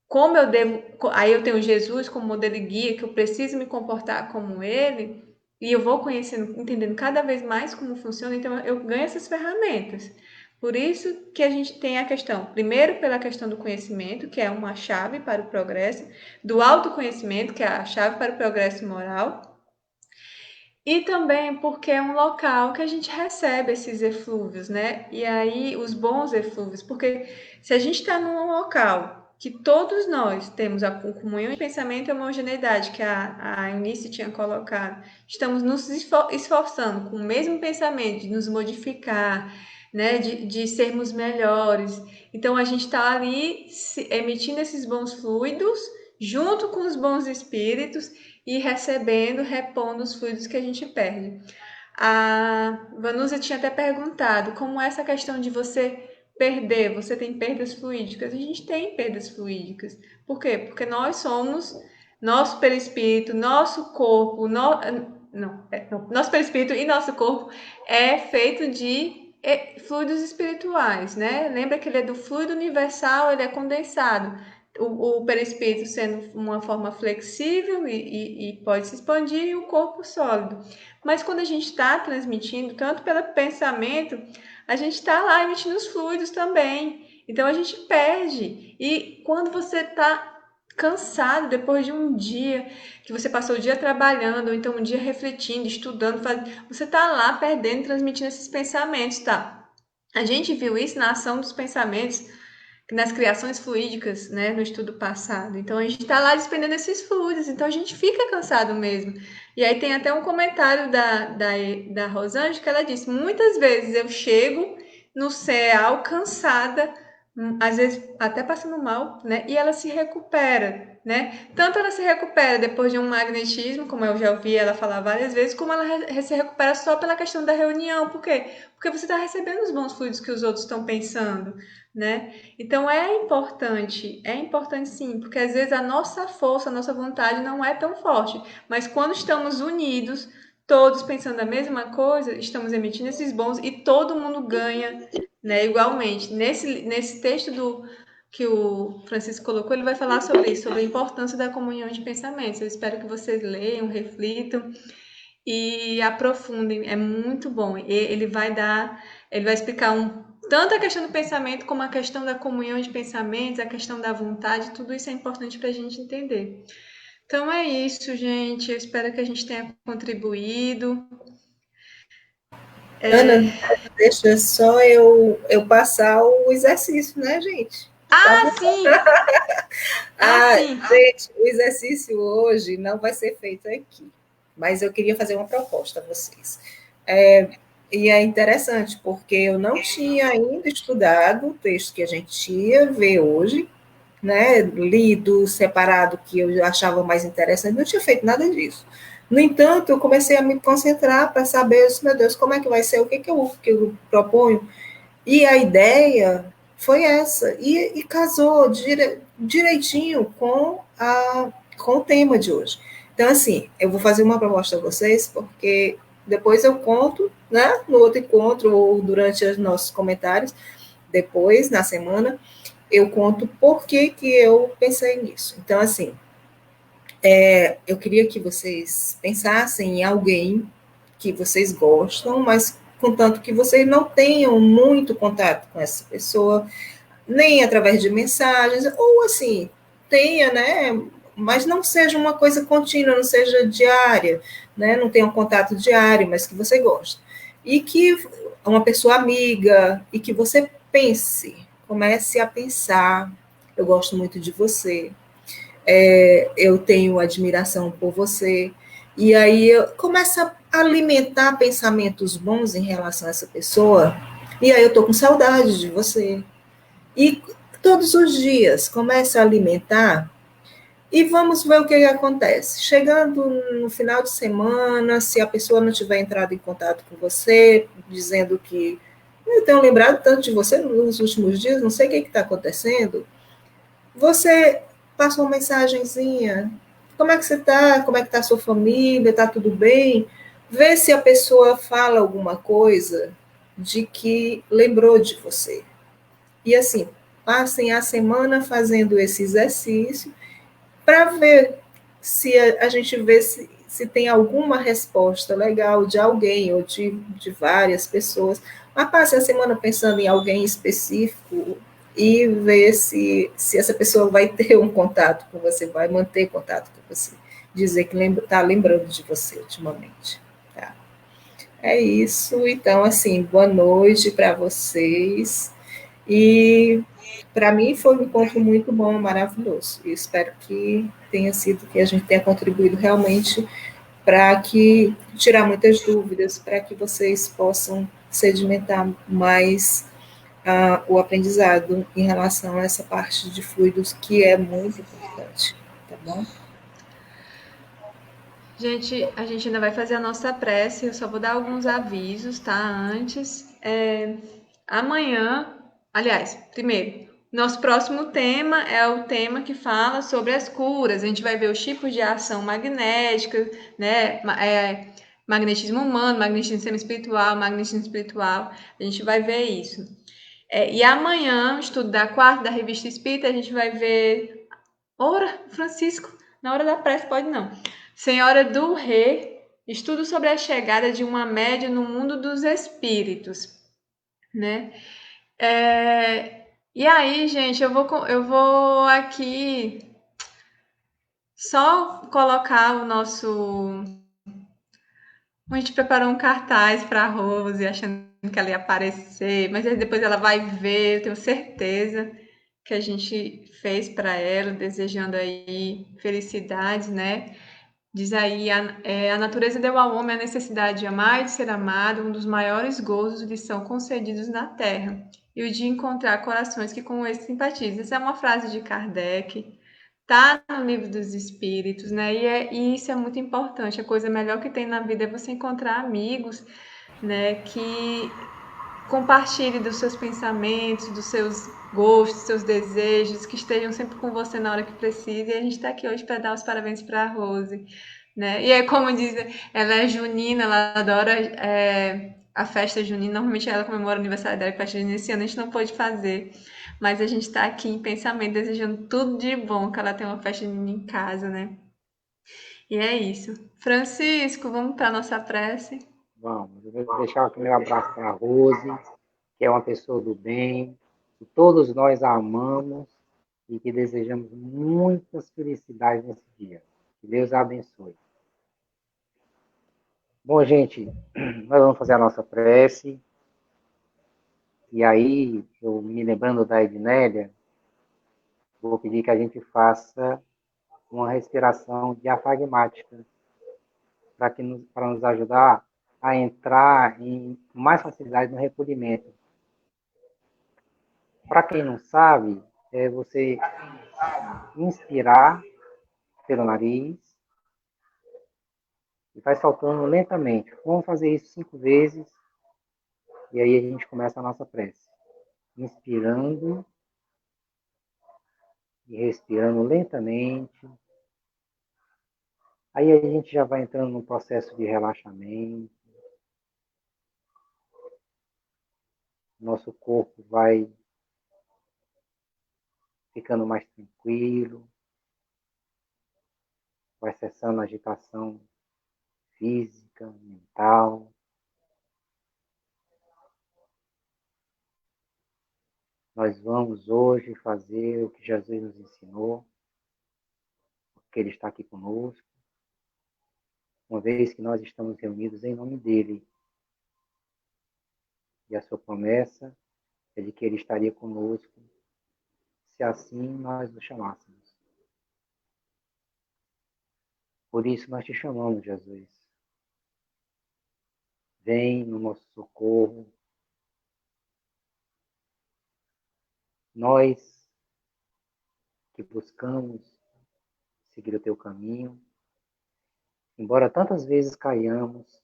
como eu devo. Aí eu tenho Jesus como modelo e guia, que eu preciso me comportar como ele, e eu vou conhecendo, entendendo cada vez mais como funciona, então eu ganho essas ferramentas. Por isso que a gente tem a questão, primeiro pela questão do conhecimento, que é uma chave para o progresso, do autoconhecimento, que é a chave para o progresso moral, e também porque é um local que a gente recebe esses eflúvios, né? E aí os bons eflúvios, porque se a gente está num local que todos nós temos a comunhão de pensamento e homogeneidade, que a Eunice tinha colocado, estamos nos esforçando com o mesmo pensamento de nos modificar, né, de sermos melhores. Então, a gente está ali emitindo esses bons fluidos junto com os bons espíritos e recebendo, repondo os fluidos que a gente perde. A Vanusa tinha até perguntado como é essa questão de você perder, você tem perdas fluídicas? A gente tem perdas fluídicas. Por quê? Porque nós somos, nosso perispírito, nosso corpo, nosso perispírito e nosso corpo é feito de fluidos espirituais, né? Lembra que ele é do fluido universal, ele é condensado. O perispírito sendo uma forma flexível e pode se expandir, e o corpo sólido. Mas quando a gente está transmitindo, tanto pelo pensamento, a gente está lá emitindo os fluidos também. Então a gente perde. E quando você está cansado, depois de um dia, que você passou o dia trabalhando, ou então um dia refletindo, estudando, você está lá perdendo, transmitindo esses pensamentos, tá? A gente viu isso na ação dos pensamentos, nas criações fluídicas, né, no estudo passado. Então, a gente está lá despendendo esses fluidos, então a gente fica cansado mesmo. E aí tem até um comentário da Rosângela, que ela disse, muitas vezes eu chego no CEAL cansada, às vezes até passando mal, né? E ela se recupera, né? Tanto ela se recupera depois de um magnetismo, como eu já ouvi ela falar várias vezes, como ela se recupera só pela questão da reunião. Por quê? Porque você está recebendo os bons fluidos que os outros estão pensando, né? Então é importante sim, porque às vezes a nossa força, a nossa vontade não é tão forte, mas quando estamos unidos, todos pensando a mesma coisa, estamos emitindo esses bons e todo mundo ganha, né? Igualmente, nesse texto que o Francisco colocou, ele vai falar sobre isso, sobre a importância da comunhão de pensamentos. Eu espero que vocês leiam, reflitam e aprofundem. É muito bom. Ele vai explicar tanto a questão do pensamento como a questão da comunhão de pensamentos, a questão da vontade, tudo isso é importante para a gente entender. Então é isso, gente. Eu espero que a gente tenha contribuído. Ana, deixa só eu passar o exercício, né, gente? Tá bom? Sim! Sim! Gente, o exercício hoje não vai ser feito aqui, mas eu queria fazer uma proposta a vocês. E é interessante, porque eu não tinha ainda estudado o texto que a gente ia ver hoje, né, lido, separado, que eu achava mais interessante, não tinha feito nada disso. No entanto, eu comecei a me concentrar para saber, meu Deus, como é que vai ser, o que eu proponho, e a ideia foi essa, e casou direitinho com o tema de hoje. Então, assim, eu vou fazer uma proposta a vocês, porque depois eu conto, né, no outro encontro, ou durante os nossos comentários, depois, na semana, eu conto por que eu pensei nisso. Então, assim, eu queria que vocês pensassem em alguém que vocês gostam, mas contanto que vocês não tenham muito contato com essa pessoa, nem através de mensagens, ou assim, tenha, né? Mas não seja uma coisa contínua, não seja diária, né? Não tenha um contato diário, mas que você gosta. E que uma pessoa amiga, e que você pense, comece a pensar, eu gosto muito de você, eu tenho admiração por você, e aí começa a alimentar pensamentos bons em relação a essa pessoa, e aí eu estou com saudade de você, e todos os dias começa a alimentar e vamos ver o que acontece. Chegando no final de semana, se a pessoa não tiver entrado em contato com você, dizendo que eu tenho lembrado tanto de você nos últimos dias, não sei o que está acontecendo, você passa uma mensagenzinha. Como é que você está? Como é que está a sua família? Está tudo bem? Vê se a pessoa fala alguma coisa de que lembrou de você. E assim, passem a semana fazendo esse exercício para ver se a gente vê se tem alguma resposta legal de alguém ou de várias pessoas. Mas passe a semana pensando em alguém específico e ver se essa pessoa vai ter um contato com você, vai manter contato com você. Dizer que está lembrando de você ultimamente. Tá? É isso. Então, assim, boa noite para vocês. E para mim foi um encontro muito bom, maravilhoso. E espero que tenha sido, que a gente tenha contribuído realmente para que tirar muitas dúvidas, para que vocês possam sedimentar mais o aprendizado em relação a essa parte de fluidos que é muito importante, tá bom? Gente, a gente ainda vai fazer a nossa prece, eu só vou dar alguns avisos, tá? Antes. Amanhã, aliás, primeiro, nosso próximo tema é o tema que fala sobre as curas. A gente vai ver os tipos de ação magnética, né? Magnetismo humano, magnetismo semi-espiritual, magnetismo espiritual. A gente vai ver isso. E amanhã, estudo da quarta da Revista Espírita, a gente vai ver. Ora, Francisco, na hora da prece, pode não. Senhora do Rei, estudo sobre a chegada de uma média no mundo dos espíritos, né? E aí, gente, eu vou aqui só colocar o nosso. A gente preparou um cartaz para a Rose, achando que ela ia aparecer, mas depois ela vai ver, eu tenho certeza que a gente fez para ela, desejando aí felicidades, né? Diz aí, a natureza deu ao homem a necessidade de amar e de ser amado, um dos maiores gozos lhe são concedidos na terra. e o de encontrar corações que com esse simpatizam. Essa é uma frase de Kardec, tá no Livro dos Espíritos, né? E isso é muito importante. A coisa melhor que tem na vida é você encontrar amigos, né, que compartilhem dos seus pensamentos, dos seus gostos, dos seus desejos, que estejam sempre com você na hora que precisa. E a gente está aqui hoje para dar os parabéns para a Rose, né? E é como diz, ela é junina, ela adora a festa junina. Normalmente ela comemora o aniversário dela, a festa junina. Esse ano a gente não pôde fazer, mas a gente está aqui em pensamento, desejando tudo de bom, que ela tenha uma festa junina em casa, né? E é isso. Francisco, vamos para a nossa prece? Vamos, eu vou deixar aqui meu abraço para a Rose, que é uma pessoa do bem, que todos nós a amamos e que desejamos muitas felicidades nesse dia. Que Deus a abençoe. Bom, gente, nós vamos fazer a nossa prece. E aí, eu me lembrando da Ednélia, vou pedir que a gente faça uma respiração diafragmática para nos ajudar a entrar em mais facilidade no recolhimento. Para quem não sabe, é você inspirar pelo nariz e vai soltando lentamente. Vamos fazer isso 5 vezes e aí a gente começa a nossa prece. Inspirando e respirando lentamente. Aí a gente já vai entrando no processo de relaxamento. Nosso corpo vai ficando mais tranquilo, vai cessando a agitação física, mental. Nós vamos hoje fazer o que Jesus nos ensinou, porque Ele está aqui conosco, uma vez que nós estamos reunidos em nome dEle. E a sua promessa é de que Ele estaria conosco, se assim nós o chamássemos. Por isso nós te chamamos, Jesus. Vem no nosso socorro. Nós que buscamos seguir o teu caminho, embora tantas vezes caiamos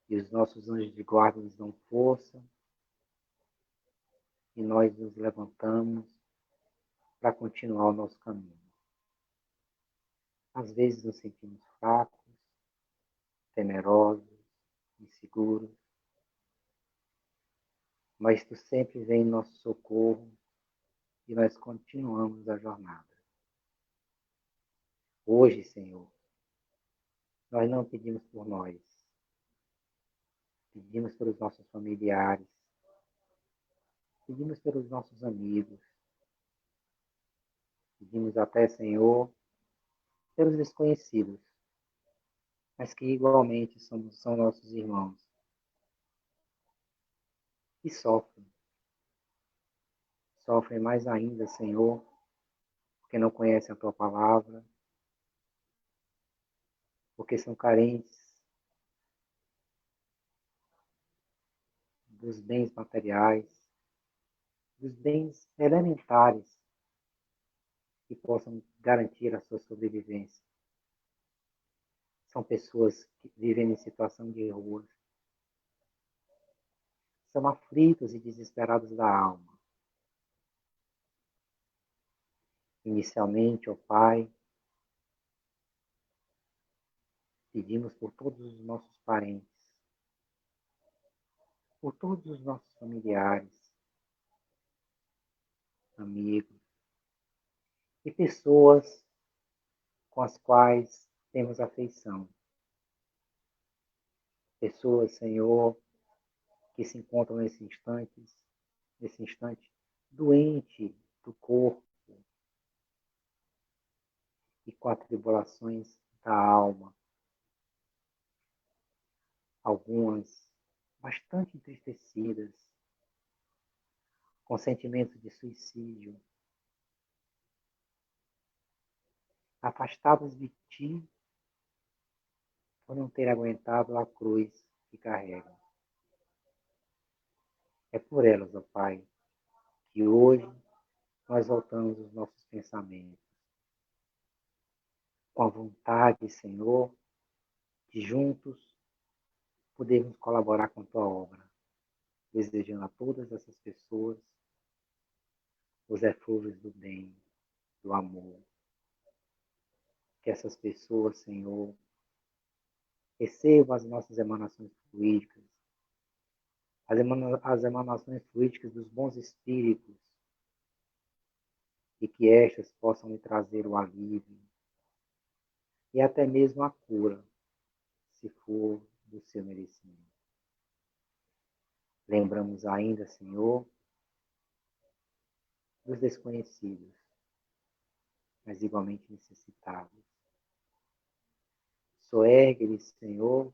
e os nossos anjos de guarda nos dão força, e nós nos levantamos para continuar o nosso caminho. Às vezes nos sentimos fracos, temerosos, inseguros, mas tu sempre vem em nosso socorro e nós continuamos a jornada. Hoje, Senhor, nós não pedimos por nós, pedimos pelos nossos familiares, pedimos pelos nossos amigos, pedimos até, Senhor, pelos desconhecidos, mas que igualmente são nossos irmãos, que sofrem mais ainda, Senhor, porque não conhecem a Tua palavra, porque são carentes dos bens materiais, dos bens elementares que possam garantir a sua sobrevivência. São pessoas que vivem em situação de rua, são aflitos e desesperados da alma. Inicialmente, ó Pai, pedimos por todos os nossos parentes, por todos os nossos familiares, amigos e pessoas com as quais temos afeição. Pessoas, Senhor, que se encontram nesse instante doente do corpo e com atribulações da alma. Algumas bastante entristecidas, com sentimentos de suicídio, afastadas de Ti por não ter aguentado a cruz que carregam. É por elas, ó Pai, que hoje nós voltamos os nossos pensamentos com a vontade, Senhor, de juntos podermos colaborar com a Tua obra, desejando a todas essas pessoas os eflúvios do bem, do amor. Que essas pessoas, Senhor, recebam as nossas emanações fluídicas, as emanações fluídicas dos bons espíritos, e que estas possam lhe trazer o alívio e até mesmo a cura, se for do seu merecimento. Lembramos ainda, Senhor, dos desconhecidos, mas igualmente necessitados. Soergue-lhes, Senhor,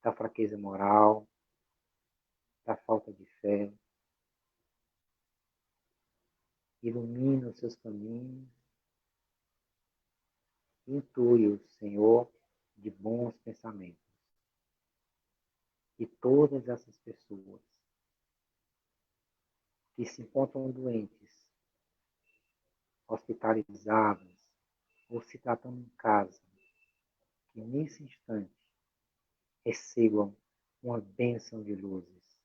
da fraqueza moral, da falta de fé. Ilumina os seus caminhos. Intui-os, Senhor, de bons pensamentos. E todas essas pessoas que se encontram doentes, hospitalizadas, ou se tratando em casa, que nesse instante recebam uma bênção de luzes,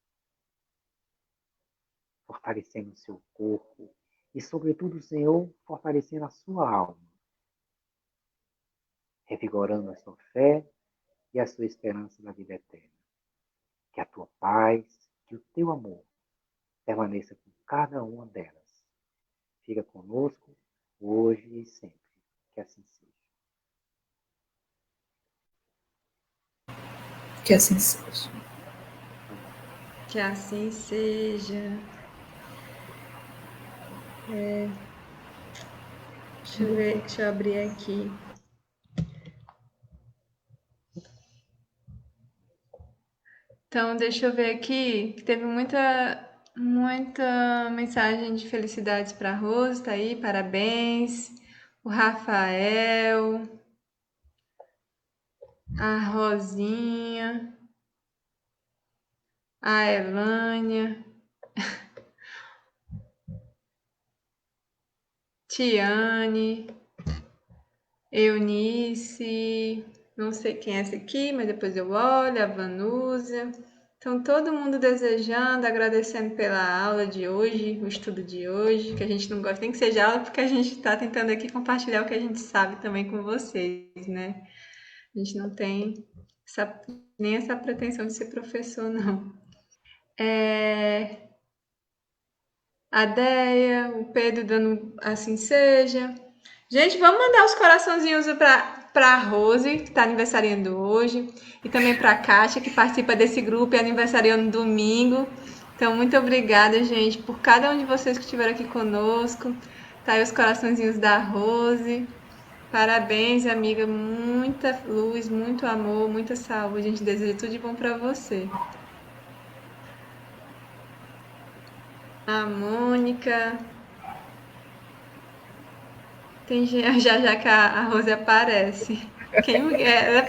fortalecendo o seu corpo e, sobretudo, Senhor, fortalecendo a sua alma, revigorando a sua fé e a sua esperança na vida eterna. Que a tua paz, que o teu amor permaneça com cada uma delas. Fica conosco hoje e sempre. Que assim seja. Que assim seja. Que assim seja. Deixa eu abrir aqui. Então, deixa eu ver aqui, que teve muita mensagem de felicidades para a Rose, tá aí, parabéns. O Rafael, a Rosinha, a Elânia, Tiane, Eunice, não sei quem é essa aqui, mas depois eu olho, a Vanúzia. Então, todo mundo desejando, agradecendo pela aula de hoje, o estudo de hoje, que a gente não gosta nem que seja aula, porque a gente está tentando aqui compartilhar o que a gente sabe também com vocês, né? A gente não tem nem essa pretensão de ser professor, não. A Deia, o Pedro dando assim seja. Gente, vamos mandar os coraçãozinhos para a Rose, que está aniversariando hoje, e também para a Kátia, que participa desse grupo e aniversariando no domingo. Então, muito obrigada, gente, por cada um de vocês que estiveram aqui conosco. Tá aí os coraçãozinhos da Rose. Parabéns, amiga. Muita luz, muito amor, muita saúde. A gente deseja tudo de bom para você. A Mônica. Tem já já que a Rose aparece.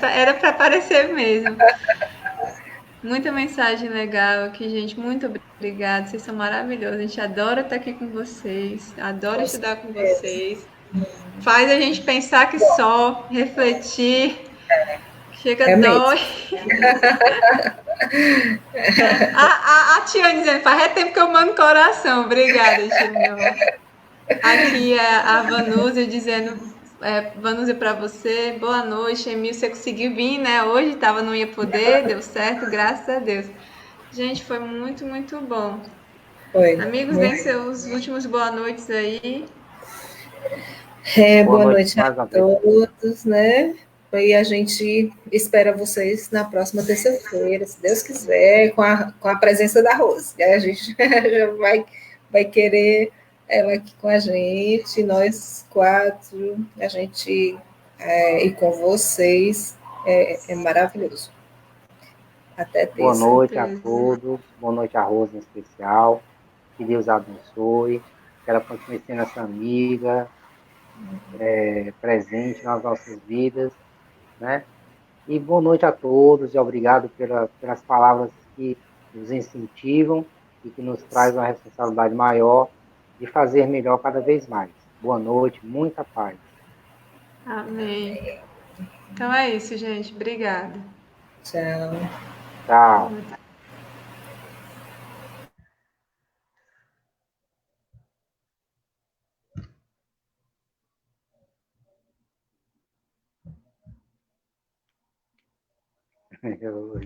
Era para aparecer mesmo. Muita mensagem legal aqui, gente. Muito obrigada. Vocês são maravilhosos. A gente adora estar aqui com vocês. Adora estudar com vocês. Faz a gente pensar que só, refletir. Chega, dói. A Tiane dizendo, faz tempo que eu mando coração. Obrigada, Tiane. Aqui é a Vanúzia dizendo, Vanúzia, para você, boa noite, Emil, você conseguiu vir, né? Hoje não ia poder, deu certo, graças a Deus. Gente, foi muito, muito bom. Foi. Amigos, deem seus últimos boa noites aí. Boa noite a todos, né? E a gente espera vocês na próxima terça-feira, se Deus quiser, com a presença da Rose. A gente já vai querer ela aqui com a gente, nós quatro, a gente e com vocês, é maravilhoso. Até terça. Boa noite a todos, boa noite a Rose em especial, que Deus abençoe, que ela continue sendo essa amiga, presente nas nossas vidas, né? E boa noite a todos e obrigado pelas palavras que nos incentivam e que nos traz uma responsabilidade maior de fazer melhor cada vez mais. Boa noite, muita paz. Amém. Então é isso, gente. Obrigada. Tchau. Tchau. Eu,